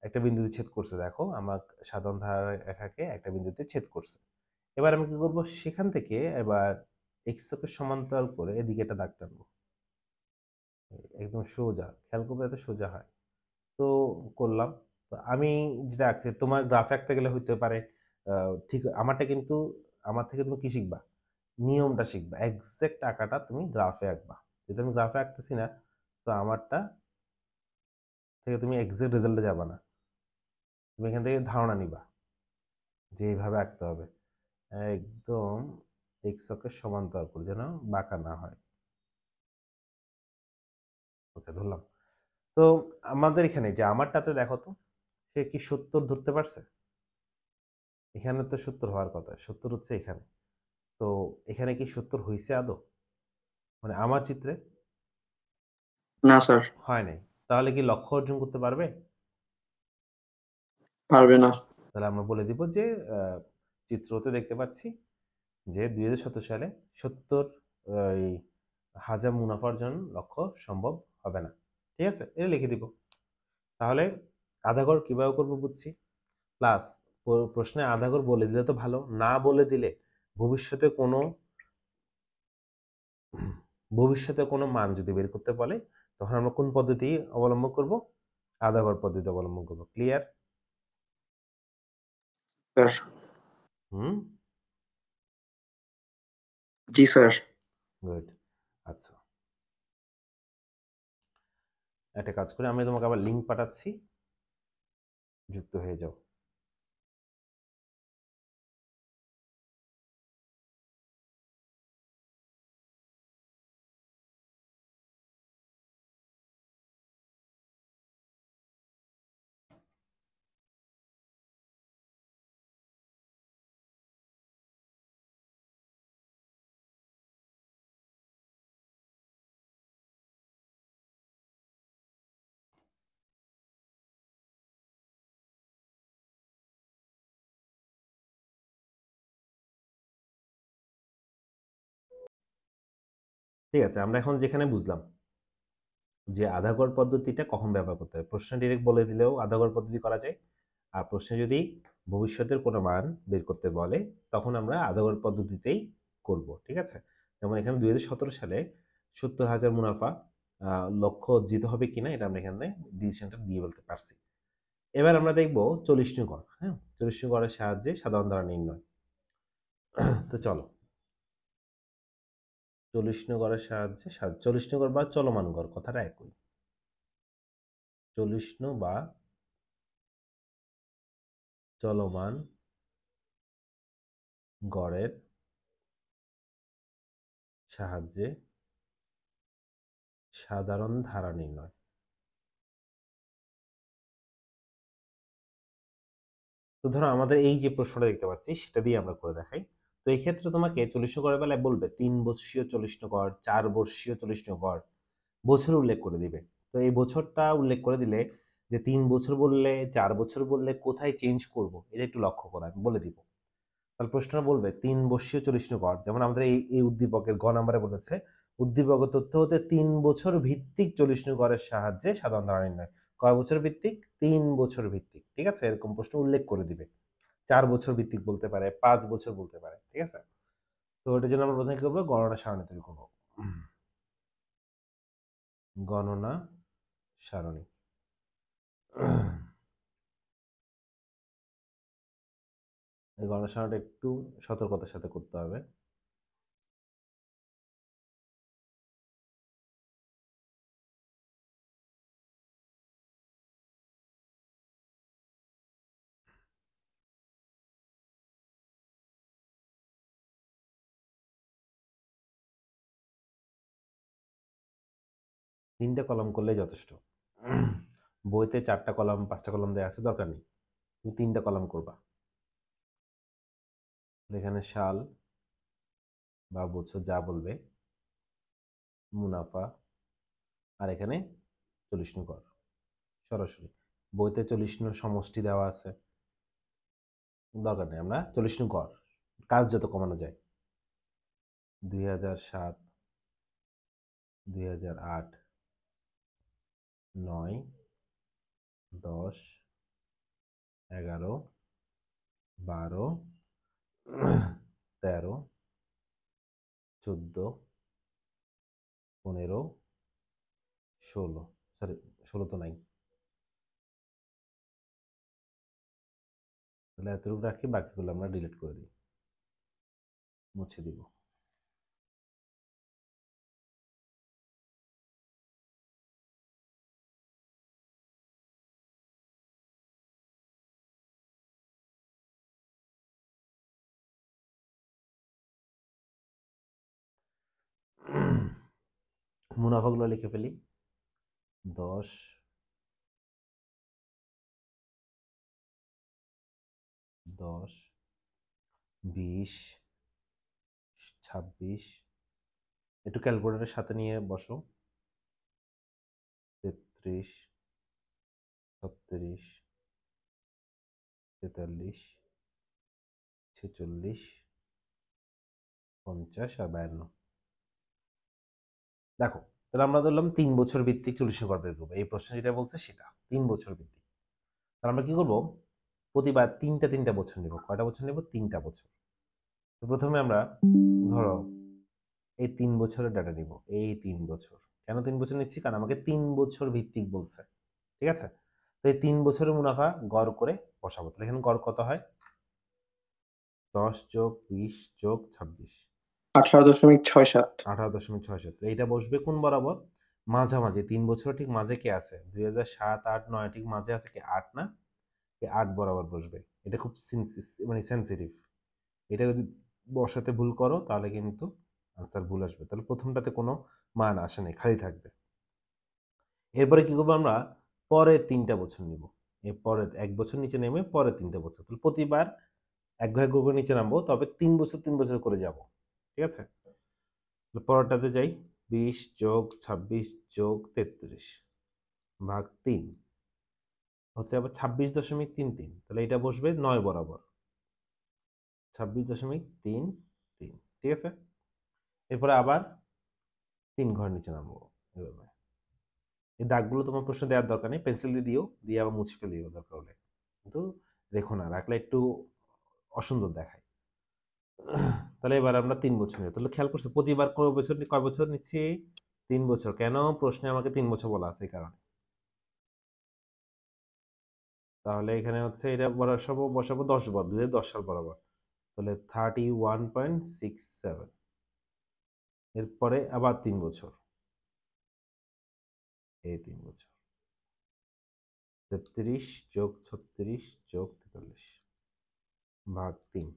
একটা বিন্দুতে ছেদ করছে। দেখো আমার সাধারণ ধারা রেখাকে একটা বিন্দুতে ছেদ করছে। এবার আমি কি করব, সেখান থেকে এবার এক্স অক্ষের সমান্তরাল করে এদিকে একটা দাগ টানবো, একদম সোজা। খেয়াল করবে এত সোজা হয়। তো করলাম। তো আমি যেটা আঁকছি, তোমার গ্রাফ আঁকতে গেলে হইতে পারে ঠিক আমারটা কিন্তু, আমার থেকে তুমি কি শিখবা, নিয়মটা শিখবা, এক্সাক্ট আঁকাটা তুমি গ্রাফে আঁকবা। যেহেতু আমি গ্রাফে আঁকতেছি না, তো আমারটা থেকে তুমি এক্সাক্ট রেজাল্টে যাবা না, তুমি এখান থেকে ধারণা নিবা যে এইভাবে আঁকতে হবে, একদম এক্স অক্ষের সমান্তরাল করে, যেন বাঁকা না হয়। ওকে, ধরলাম। তো আমাদের এখানে যে আমারটাতে দেখো তো, সে কি 70 ধরতে পারছে? এখানে তো 70 হওয়ার কথা, 70 হচ্ছে এখানে। তো এখানে কি 70 হয়েছে আদৌ, মানে আমার চিত্রে? না স্যার, হয় নাই। তাহলে কি লক্ষ্য অর্জন করতে পারবে? পারবে না। তাহলে আমরা বলে দিব যে চিত্রতে দেখতে পাচ্ছি যে 2017 সালে 70 এই হাজার মুনাফা অর্জন লক্ষ্য সম্ভব হবে না। ঠিক আছে, এটা লিখে দিব। তাহলে আধাঘর কিভাবে করবো বুঝছি। প্লাস প্রশ্নে আধাঘর বলে দিলে তো ভালো, না বলে দিলে ভবিষ্যতে কোনো মান যদি বের করতে বলে, তখন আমরা কোন পদ্ধতি অবলম্বন করব? আধাঘর পদ্ধতি অবলম্বন করব। ক্লিয়ার? স্যার। হুম, জি স্যার। গুড। আচ্ছা, একটা কাজ করে আমি তোমাকে আবার লিংক পাঠাচ্ছি, যুক্ত হয়ে যাও। ঠিক আছে, আমরা এখন যেখানে বুঝলাম যে আধাঘর পদ্ধতিটা কখন ব্যবহার করতে হয়, প্রশ্নে ডিরেক্ট বলে দিলেও আধাঘর পদ্ধতি করা যায়। আর প্রশ্নে যদি ভবিষ্যতের কোনো মান বের করতে বলে, তখন আমরা আধাঘর পদ্ধতিতেই করব। ঠিক আছে, যেমন এখানে 2017 সালে 70,000 মুনাফা লক্ষ্য অর্জিত হবে কিনা, এটা আমরা এখানে ডিসিশনটা দিয়ে বলতে পারছি। এবার আমরা দেখব 40 নং গড়। হ্যাঁ, 40 নং গড়ের সাহায্যে সাধারণ ধারা নির্ণয়। তো চলো, 40 নং গড়ের সাহায্যে 40 নং গড় বা চলমান গড় কথাটা একই। 40 নং বা চলমান গড়ের সাহায্যে সাধারণ ধারা নির্ণয়। তো ধরো আমাদের এই যে প্রশ্নটা দেখতে পাচ্ছি, সেটা দিয়ে আমরা করে দেখাই। তো এই ক্ষেত্রে তোমাকে 40 নং গড়ের বেলায় বলবে 3 বর্ষীয় 40 নং গড়, 4 বর্ষীয় 40 নং গড়, বছর উল্লেখ করে দিবে। তো এই বছরটা উল্লেখ করে দিলে, যে 3 বছর বললে 4 বছর বললে কোথায় চেঞ্জ করব, এটা একটু লক্ষ্য করা আমি বলে দিব। তাহলে প্রশ্নটা বলবে 3 বর্ষীয় 40 নং গড়, যেমন আমাদের এই উদ্দীপকের গ নাম্বারে বলেছে উদ্দীপকের তথ্য হতে 3 বছর ভিত্তিক 40 নং গড়ের সাহায্যে সাধারণ ধারা নির্ণয়। কয় বছর ভিত্তিক? 3 বছর ভিত্তিক। ঠিক আছে, এরকম প্রশ্ন উল্লেখ করে দিবে। 4 বছর ভিত্তিক বলতে পারে, 5 বছর বলতে পারে। ঠিক আছে, তো এটার জন্য আমরা প্রথমে কি করবো, গণনা সারণী তৈরি করবো। গণনা সারণী। এই গণনা সারণীটা একটু সতর্কতার সাথে করতে হবে। তিনটা কলাম করলেই যথেষ্ট। বইতে 4টা কলাম 5টা কলাম দেওয়া আছে, দরকার নেই, তুমি 3টা কলাম করবা। এখানে সাল বা বছর যা বলবে, মুনাফা, আর এখানে 40 নং গড় সরাসরি। বইতে 40 নং সমষ্টি দেওয়া আছে, দরকার নেই, আমরা 40 নং গড় কাজ যত কমানো যায়। 2007, 2008, 9, 10, 11, 12, 13, 14, 15, 16, সরি 16 তো নাই, তাহলে এতটুকু রাখি, বাকিগুলো আমরা ডিলিট করে দিই, মুছে দিব। মুনাফাগুলো লিখে ফেলি। 10, 10, 20, 26, একটু ক্যালকুলেটরের সাথে নিয়ে বসো। 33, 36, 43, 46, 50 আর 52। দেখো, তাহলে আমরা ধরলাম 3 বছর ভিত্তিক 40 গড় বের করবো। এই প্রশ্ন যেটা বলছে সেটা 3 বছর ভিত্তিক। তাহলে আমরা কি করব, প্রতিবার তিনটা বছর নেব। কয়টা বছর নেব? 3টা বছর। তো প্রথমে আমরা ধরো এই 3 বছরের ডাটা নিব, এই 3 বছর। কেন 3 বছর নিচ্ছি? কারণ আমাকে 3 বছর ভিত্তিক বলছে, ঠিক আছে? তো এই 3 বছরের মুনাফা গড় করে বসাবো। তাহলে এখানে গড় কত হয়? 10 যোগ 20 যোগ 26, 18.67। 18.67। এইটা বসবে কোন বরাবর? মাঝামাঝি। 3 বছরের ঠিক মাঝে কে আছে? 2007, 8, 9 ঠিক মাঝে আছে কি 8 না? এই 8 বরাবর বসবে। এটা খুব মানে সেনসিটিভ। এটা যদি বসাতে ভুল করো তাহলে কিন্তু আনসার ভুল আসবে। তাহলে প্রথমটাতে কোনো মান আসে নাই, খালি থাকবে। এরপরে কি করবো আমরা? পরের 3টা বছর নিব। এরপরে 1 বছর নিচে নেমে পরের 3টা বছর। তাহলে প্রতিবার এক ঘরে করে নিচে নামবো, তবে 3 বছর 3 বছর করে যাব, ঠিক আছে? পরেরটাতে যাই। 20 যোগ 26 যোগ 33 ভাগ 3 হচ্ছে আবার 26.33। তাহলে এটা বসবে 9 বরাবর, 26.33, ঠিক আছে? এরপরে আবার 3 ঘর নিচে নামবো এভাবে। এই দাগগুলো তোমার প্রশ্ন দেওয়ার দরকার নেই, পেন্সিল দিয়ে দিও, দিয়ে আবার মুছে ফেলিও দরকার হলে, কিন্তু রেখো না, রাখলে একটু অসুন্দর দেখায়। তাহলে এবার আমরা 3 বছর নিই। তাহলে খেয়াল করছো প্রতিবার কয় বছর নিচ্ছি? 3 বছর। কেন? প্রশ্নে আমাকে 3 বছর বলা আছে এই কারণে। তাহলে এখানে হচ্ছে এটা বসাবো 10 বার, 2010 সাল বরাবর। তাহলে 31.67। এরপরে আবার 3 বছর, এই 3 বছর। 33 যোগ 36 যোগ 43 ভাগ 3,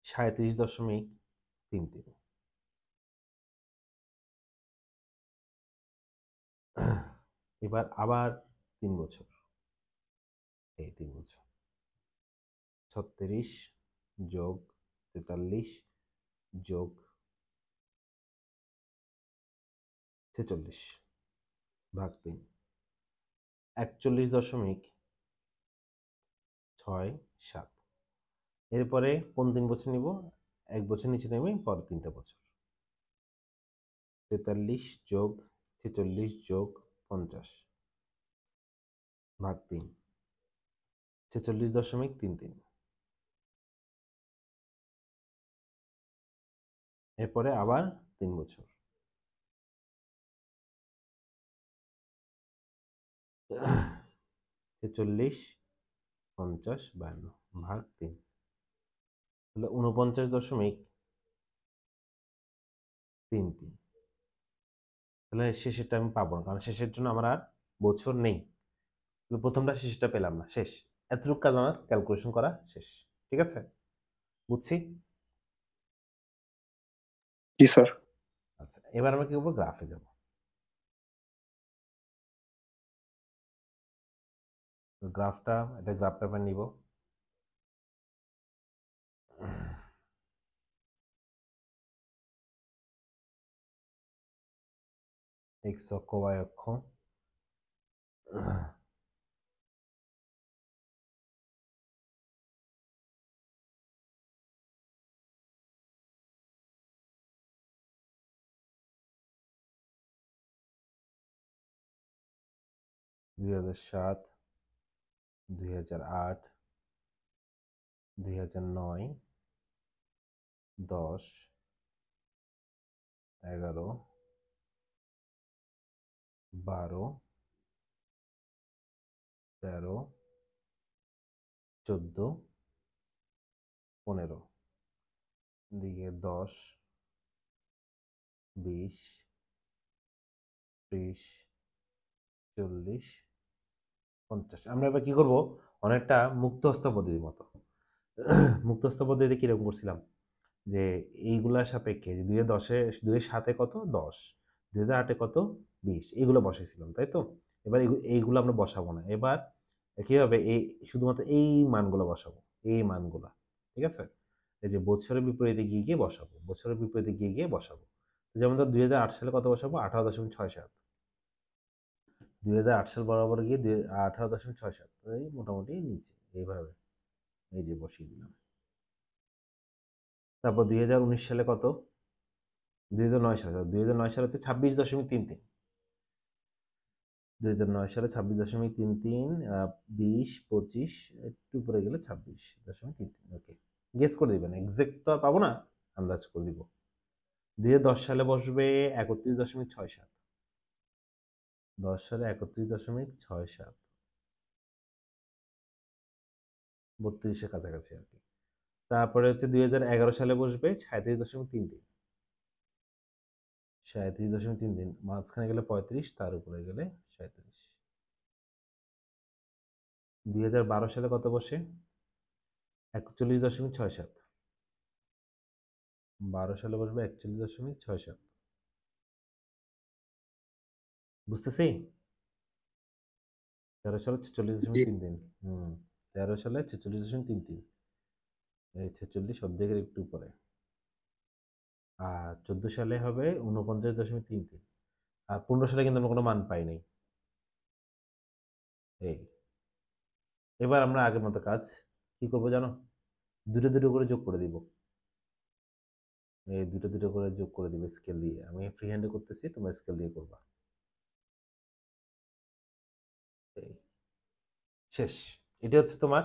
37.33। এবার আবার 3 বছর, এই 3 বছর। 36 যোগ 43 যোগ 46 ভাগ 3, 41.67। এরপরে কোন 3 বছর নিব? 1 বছর নিচে নেমে পরের 3টা বছর। 43 যোগ 46 যোগ 50 ভাগ 3, 46.33। এরপরে আবার 3 বছর। 46, 50, 52 ভাগ 3, তাহলে 49.33। তাহলে শেষেরটা আমি পাবো না, কারণ শেষের জন্য আমার আর বছর নেই। প্রথমটা শেষটা পেলাম না, শেষ। এতটুকু কাজ আমার ক্যালকুলেশন করা শেষ, ঠিক আছে? বুঝছি? জি স্যার। আচ্ছা, এবার আমরা কি করবো? গ্রাফে যাব। গ্রাফটা, এটা গ্রাফ পেপার নিব। এক্স অক্ষ, ওয়াই অক্ষ। 2007, 2008, 2009, 10, 11, 12, 13, 14, 15, দিকে 10, 20, 30, 40, 50। আমরা এবার কি করব, অনেকটা মুক্তহস্ত পদ্ধতির মতো। মুক্তহস্ত পদ্ধতিতে কিরকম করছিলাম, যে এইগুলার সাপেক্ষে যে 2010 2 7 কত 10, 2008 কত 20, এগুলো বসাইছিলাম, তাই তো? এবার এইগুলো আমরা বসাবো না। এবার কি হবে, এই শুধুমাত্র এই মানগুলো বসাবো, এই মানগুলা, ঠিক আছে? এই যে বছরের বিপরীতে গিয়ে গিয়ে বসাবো, বছরের বিপরীতে গিয়ে গিয়ে বসাবো। যেমন ধর 2008 সালে কত বসাবো, 18.67। 2008 সাল বরাবর গিয়ে 18.67, এই মোটামুটি নিচে এইভাবে এই যে বসিয়ে দিলাম। তারপর 2019 সালে কত, 2009 সালে, 2009 সালে হচ্ছে 26.33, 2009 সালে 26.33, 20, 25, একটু উপরে গেলে 26.33। ওকে, গেস করে দিবেন, এক্সাক্ট তো আর পাবো না, আন্দাজ করে দিব। 2010 সালে বসবে 31.67, 10 সালে 31.67, 32-এর কাছাকাছি আর কি। তারপরে হচ্ছে 2011 সালে বসবে 37.33, 37.33, মাঝখানে গেলে 35, তার উপরে গেলে 37। 2012 সালে কত বসে, 41.67, 12 সালে বসবে 41.67, বুঝতেছি? 13 সালে জি 46.33, 13 সালে 46.33, এই 46 অর্ধেকের একটু উপরে। আর 14 সালে হবে 49.33, আর 15 সালে কিন্তু আমরা কোনো মান পাই নাই। এই এবার আমরা আগের মতো কাজ কি করবো জানো, দুটো দুটো করে যোগ করে দিব, এই দুটো দুটো করে যোগ করে দিবে স্কেল দিয়ে। আমি ফ্রি হ্যান্ডে করতেছি, তোমরা স্কেল দিয়ে করবা। এই শেষ। এটা হচ্ছে তোমার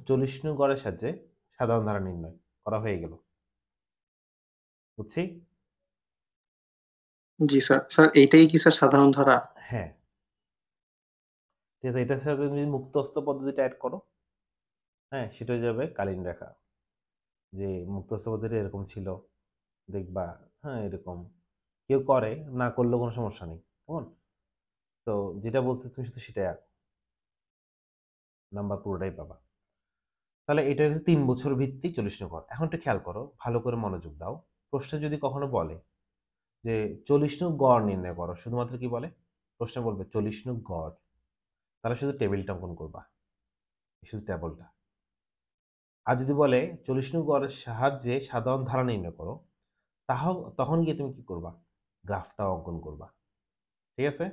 40 নং গড়ের সাহায্যে সাধারণ ধারা নির্ণয় করা হয়ে গেল, বুঝছি? জি স্যার। স্যার এইটাই কি স্যার সাধারণ ধারা? হ্যাঁ, ঠিক আছে। এটার সাথে তুমি মুক্তস্থ পদ্ধতিটা অ্যাড করো, হ্যাঁ, সেটা হয়ে যাবে কালীন রেখা। যে মুক্তস্থ পদ্ধতিটা এরকম ছিল, দেখবা, হ্যাঁ এরকম কেউ করে, না করলেও কোনো সমস্যা নেই, কেমন? তো যেটা বলছে তুমি শুধু সেটাই আঁকো, নাম্বার পুরোটাই পাবা। তাহলে এটা হচ্ছে 3 বছর ভিত্তিক 40 নং গড়। এখন একটু খেয়াল করো, ভালো করে মনোযোগ দাও। প্রশ্নে যদি কখনো বলে যে 40 নং গড় নির্ণয় করো, শুধুমাত্র কি বলে, প্রশ্নে বলবে 40 নং গড়, তাহলে শুধু টেবিলটা অঙ্কন করবা, শুধু টেবলটা। আর যদি বলে 40 নং গড়ের সাহায্যে সাধারণ ধারা নির্ণয় করো, তখন গিয়ে তুমি কি করবা, গ্রাফটা অঙ্কন করবা, ঠিক আছে?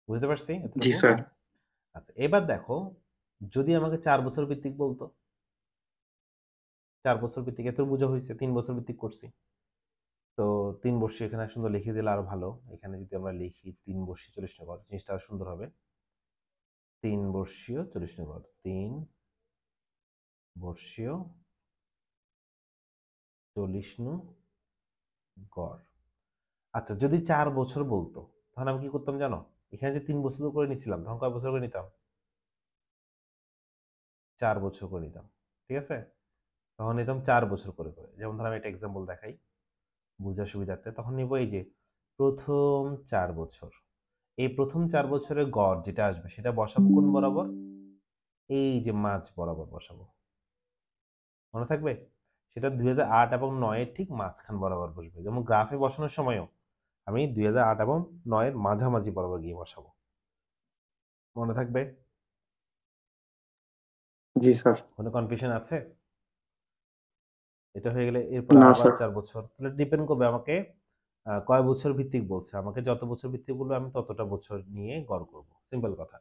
বুঝতে পারছি জি এতটুকু? স্যার। আচ্ছা, এবার দেখো, যদি আমাকে 4 বছর ভিত্তিক বলতো, 4 বছর ভিত্তিক এত বোঝা হয়েছে, 3 বছর ভিত্তিক করছি। তো 3 বর্ষীয় এখানে সুন্দর লিখে দিলে আরো ভালো। এখানে যদি আমরা লিখি 3 বর্ষীয় 40 নং গড়, জিনিসটা আরো সুন্দর হবে। 3 বর্ষীয় 40 নং গড়, 3 বর্ষীয় 40 নং গড়। আচ্ছা, যদি 4 বছর বলতো, তখন আমি কি করতাম জানো? এখানে যে 3 বছর করে নিছিলাম, তখন কয় বছর করে নিতাম? 4 বছর করে নিতাম, ঠিক আছে? তখন নিতাম 4 বছর করে করে। যেমন ধর আমি একটা এক্সাম্পল দেখাই বোঝার সুবিধার্থে। তখন নিব এই যে প্রথম 4 বছর। এই প্রথম 4 বছরের গড় যেটা আসবে সেটা বসাবো কোন বরাবর? এই যে মাঝ বরাবর বসাবো। মনে থাকবে? সেটা 2008 এবং 9 এর ঠিক মাঝখান বরাবর বসবে। যেমন গ্রাফে বসানোর সময়ও আমি 2008 এবং 9 এর মাঝামাঝি বরাবর গিয়ে বসাবো। মনে থাকবে? জি স্যার। কোনো কনফিউশন আছে? এটা হয়ে গেলে এরপর না আবার স্যার। 4 বছর। তাহলে ডিপেন্ড করবে আমাকে কয় বছর ভিত্তিক বলছে। আমাকে যত বছর ভিত্তিক বলবে আমি ততটা বছর নিয়ে গড় করব। সিম্পল কথা।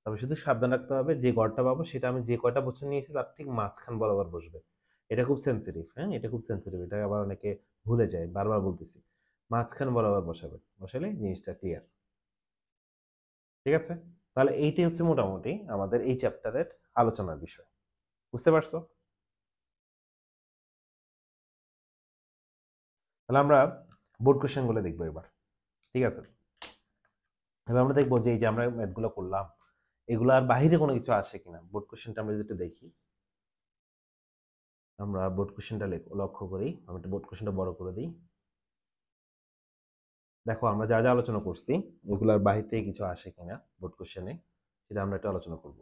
তবে শুধু সাবধান রাখতে হবে, যে গড়টা পাবো সেটা আমি যে কয়টা বছর নিয়েছি তার ঠিক মাঝখান বরাবর বসবে। এটা খুব সেনসিটিভ, হ্যাঁ? এটা খুব সেনসিটিভ। এটা আবার অনেকে ভুলে যায়। বারবার বলতেছি। মাঝখান বরাবর বসাবে। বসালে জিনিসটা ক্লিয়ার। ঠিক আছে? তাহলে এইটাই হচ্ছে মোটামুটি আমাদের এই চ্যাপ্টারের আলোচনার বিষয়। বুঝতে পারছো? তাহলে আমরা বোর্ড কোশ্চেন গুলো দেখবো এবার। ঠিক আছে? এবার আমরা দেখবো যে এই যে আমরা ম্যাথগুলো করলাম এগুলার বাহিরে কোনো কিছু আসে কিনা। বোর্ড কোশ্চেনটা আমরা যদি একটু দেখি, আমরা বোর্ড কোশ্চেনটা লক্ষ্য করি। আমি একটু বোর্ড কোশ্চেনটা বড় করে দিই। দেখো আমরা যা যা আলোচনা করছি এগুলার বাহির থেকে কিছু আসে কিনা বোর্ড কোশ্চেনে, সেটা আমরা একটু আলোচনা করব।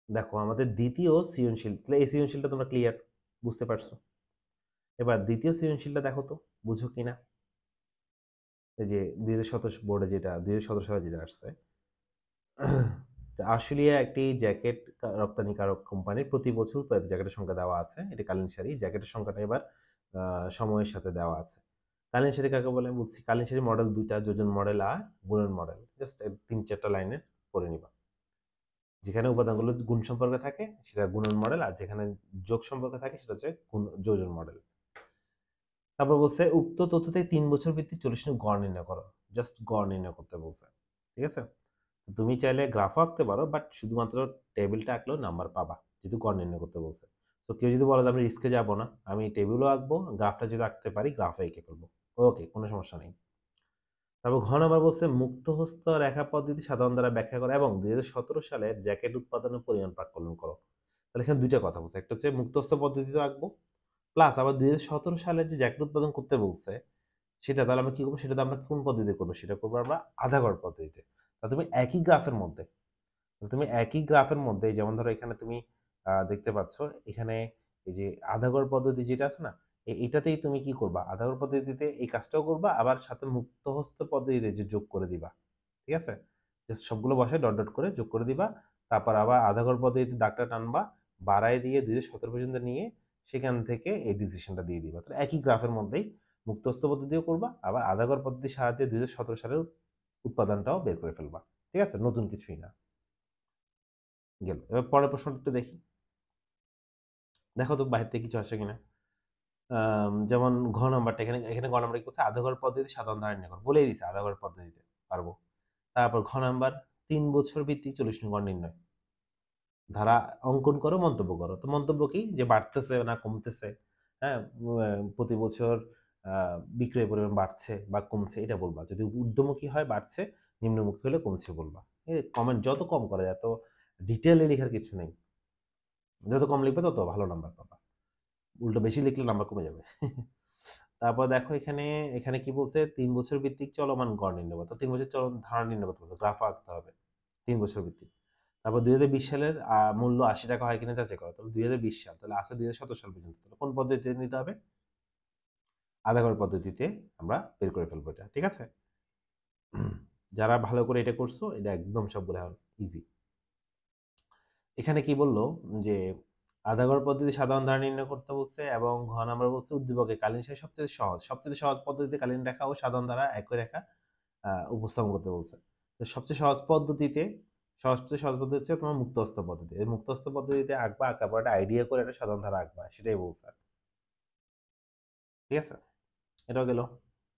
দেখো আমাদের দ্বিতীয় সৃজনশীল, তাহলে এই সৃজনশীলটা তোমরা ক্লিয়ার বুঝতে পারছো। এবার দ্বিতীয় সৃজনশীলটা দেখো তো বুঝো কিনা। এই যে 2017 বোর্ডে যেটা 2017 সালে যেটা আসছে, আশুলিয়া একটি জ্যাকেট রপ্তানিকারক কোম্পানির প্রতি বছর উৎপাদিত জ্যাকেটের সংখ্যা দেওয়া আছে। এটি কালীন শাড়ি, জ্যাকেটের সংখ্যাটা এবার সময়ের সাথে দেওয়া আছে। কালীন শাড়ি কাকে বলে বুঝছি। কালীন শাড়ি মডেল দুইটা, যোজন মডেল আর গুণন মডেল। জাস্ট 3-4টা লাইনে পড়ে নিবা। যেখানে উপাদানগুলো গুণ সম্পর্কে থাকে সেটা গুণন মডেল, আর যেখানে যোগ সম্পর্কে থাকে সেটা হচ্ছে যোজন মডেল। তারপর বলছে উক্ত তথ্য থেকে 3 বছর ভিত্তিক 40 নং গড় নির্ণয় করো। জাস্ট গড় নির্ণয় করতে বলছে। ঠিক আছে? তুমি চাইলে গ্রাফও আঁকতে পারো, বাট শুধুমাত্র টেবিলটা আঁকলেও নাম্বার পাবা, যেহেতু গড় নির্ণয় করতে বলছে। তো কেউ যদি বলে আমি রিস্কে যাবো না, আমি টেবিলও আঁকবো, গ্রাফটা যদি আঁকতে পারি গ্রাফও এঁকে ফেলবো, ওকে, কোনো সমস্যা নেই। তারপর ঘ নাম্বার বলছে মুক্তহস্ত রেখা পদ্ধতি সাধারণ দ্বারা ব্যাখ্যা করা এবং 2017 সালে জ্যাকেট উৎপাদনের পরিমাণ প্রাক্কলন করো। তাহলে এখানে দুইটা কথা বলছে, একটা হচ্ছে মুক্তহস্ত পদ্ধতিতে আঁকবো, প্লাস আবার 2017 সালে যে জ্যাকেট উৎপাদন করতে বলছে সেটা তাহলে আমরা কি করবো, সেটা আমরা কোন পদ্ধতিতে করবো, সেটা করবো আমরা আধা গড় পদ্ধতিতে। তা তুমি একই গ্রাফের মধ্যে, যেমন ধরো এখানে তুমি দেখতে পাচ্ছ এখানে এই যে আধা গড় পদ্ধতি যেটা আছে না, এটাতেই তুমি কি করবা, আধা গড় পদ্ধতিতে এই কাজটাও করবা, আবার সাথে মুক্তহস্ত পদ্ধতিতে যে যোগ করে দিবা। ঠিক আছে? জাস্ট সবগুলো বসায় ডট ডট করে যোগ করে দিবা। তারপর আবার আধা গড় পদ্ধতিতে দাগটা টানবা, বাড়ায় দিয়ে 2017 পর্যন্ত নিয়ে সেখান থেকে এই ডিসিশনটা দিয়ে দিবা। তাহলে একই গ্রাফের মধ্যেই মুক্তহস্ত পদ্ধতিও করবা, আবার আধা গড় পদ্ধতির সাহায্যে 2017 সালের উৎপাদনটাও বের করে ফেলবা। ঠিক আছে? নতুন কিছুই না। গেল। এবার পরের প্রশ্নটা একটু দেখি, দেখো তো বাহির থেকে কিছু আসে কিনা। যেমন ঘ নাম্বারটা, এখানে এখানে ঘ নাম্বার কি বলছে, আধা ঘর পদ্ধতি সাধারণ ধারণ নির্ণয় করো, বলেই দিছে আধা ঘর পদ্ধতিতে পারবো। তারপর ঘ নাম্বার 3 বছর ভিত্তিক 40 নং গড় নির্ণয়, ধারা অঙ্কন করো, মন্তব্য করো। তো মন্তব্য কি, যে বাড়তেছে না কমতেছে, হ্যাঁ, প্রতি বছর বিক্রয় পরিমাণ বাড়ছে বা কমছে এটা বলবা। যদি ঊর্ধ্বমুখী হয় বাড়ছে, নিম্নমুখী হলে কমছে বলবা। কমেন্ট যত কম করা যায়, এত ডিটেইলে লেখার কিছু নেই, যত কম লিখবে তত ভালো নাম্বার পাবা, উল্টো বেশি লিখলে নাম্বার কমে যাবে। তারপর দেখো এখানে এখানে কি বলছে, 3 বছর ভিত্তিক চলমান গড় নির্ণয় করতে। 3 বছর চলমান ধারণা নির্ণয় করতে বলছে, গ্রাফ আঁকতে হবে 3 বছর ভিত্তিক। তারপর 2020 সালের মূল্য 80 টাকা হয় কিনা যাচাই করো। তাহলে 2020 সাল, তাহলে আছে 2017 সাল পর্যন্ত। তাহলে কোন পদ্ধতিতে নিতে হবে, আধা গড় পদ্ধতিতে আমরা বের করে ফেলবো এটা। ঠিক আছে? যারা ভালো করে এটা করছো, এটা একদম সবগুলো ইজি। এখানে কি বললো, যে আধা গড় পদ্ধতি সাধারণ ধারণা নির্ণয় করতে বলছে, এবং ঘ নাম্বার বলছে উদ্দীপকে কালীন শাড়ি সবচেয়ে সহজ পদ্ধতিতে কালীন রেখা ও সাধারণ ধারা একই রেখা উপস্থাপন করতে বলছে। তো সবচেয়ে সহজ পদ্ধতি হচ্ছে তোমার মুক্তহস্ত পদ্ধতি। এই মুক্তহস্ত পদ্ধতিতে আঁকবা, আঁকার পর একটা আইডিয়া করে একটা সাধারণ ধারা আঁকবা, সেটাই বলছে। ঠিক আছে? এটাও গেল।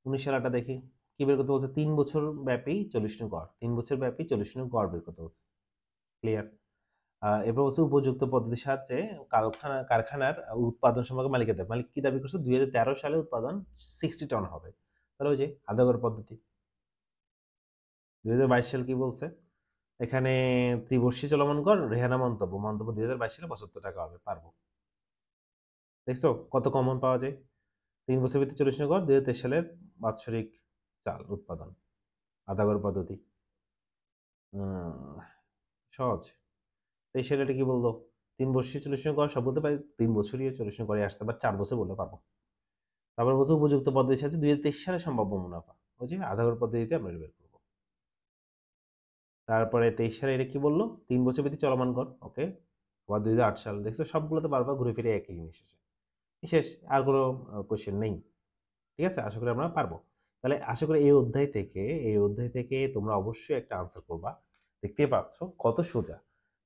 19 সালটা দেখি কি বের করতে বলছে, 3 বছর ব্যাপী 40 নং গড়, 3 বছর ব্যাপী 40 নং গড় বের করতে বলছে। ক্লিয়ার? এরপর হচ্ছে উপযুক্ত পদ্ধতির সাহায্যে কারখানার উৎপাদন সম্পর্কে মালিকের দাবি। মালিক কি দাবি করছে, 2013 সালে উৎপাদন 60 টন হবে। তাহলে ওই যে আধা গড় পদ্ধতি। 2022 সাল কি বলছে, এখানে ত্রিবর্ষী চলমান গড় রেহানা মন্তব্য 2022 সালে 75 টাকা হবে, পারবো। দেখছো কত কমন পাওয়া যায়। 3 বছর ভিত্তিক 40 নং গড় 2023 সালের বাৎসরিক চাল উৎপাদন, আধা গড় পদ্ধতি। সহজ। এই সেটা কি বললো, 3 বছরই 40 নং গড়, সব বলতে পারি 3 বছরই 40 নং গড়ে আসতে, বা 4 বছর বললে পারবো। তারপর বলছে উপযুক্ত পদ্ধতির সাথে 2023 সালে সম্ভাব্য মুনাফা, ওই যে আধা গড় পদ্ধতিতে আমরা বের করবো। তারপরে 23 সালে এটা কি বললো, 3 বছর ভিত্তিক চলমান গড়, ওকে। আবার 2008 সাল, দেখছো সবগুলোতে বারবার ঘুরে ফিরে একই জিনিস এসে শেষ, আর কোনো কোশ্চেন নেই। ঠিক আছে? আশা করি আমরা পারবো। তাহলে আশা করি এই অধ্যায় থেকে তোমরা অবশ্যই একটা আনসার করবা। দেখতেই পাচ্ছ কত সোজা।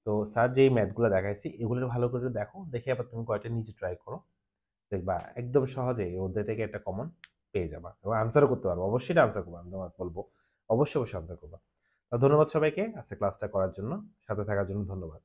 তো স্যার যেই ম্যাথগুলো দেখাইছি এগুলো ভালো করে দেখো, দেখে আবার তুমি কয়টা নিজে ট্রাই করো, দেখবা একদম সহজে এই অধ্যায় থেকে একটা কমন পেয়ে যাবা এবং আনসারও করতে পারবো। অবশ্যই এটা আনসার করবো, আমি তোমাকে বলবো অবশ্যই আনসার করবা। ধন্যবাদ সবাইকে আজকে ক্লাসটা করার জন্য, সাথে থাকার জন্য ধন্যবাদ।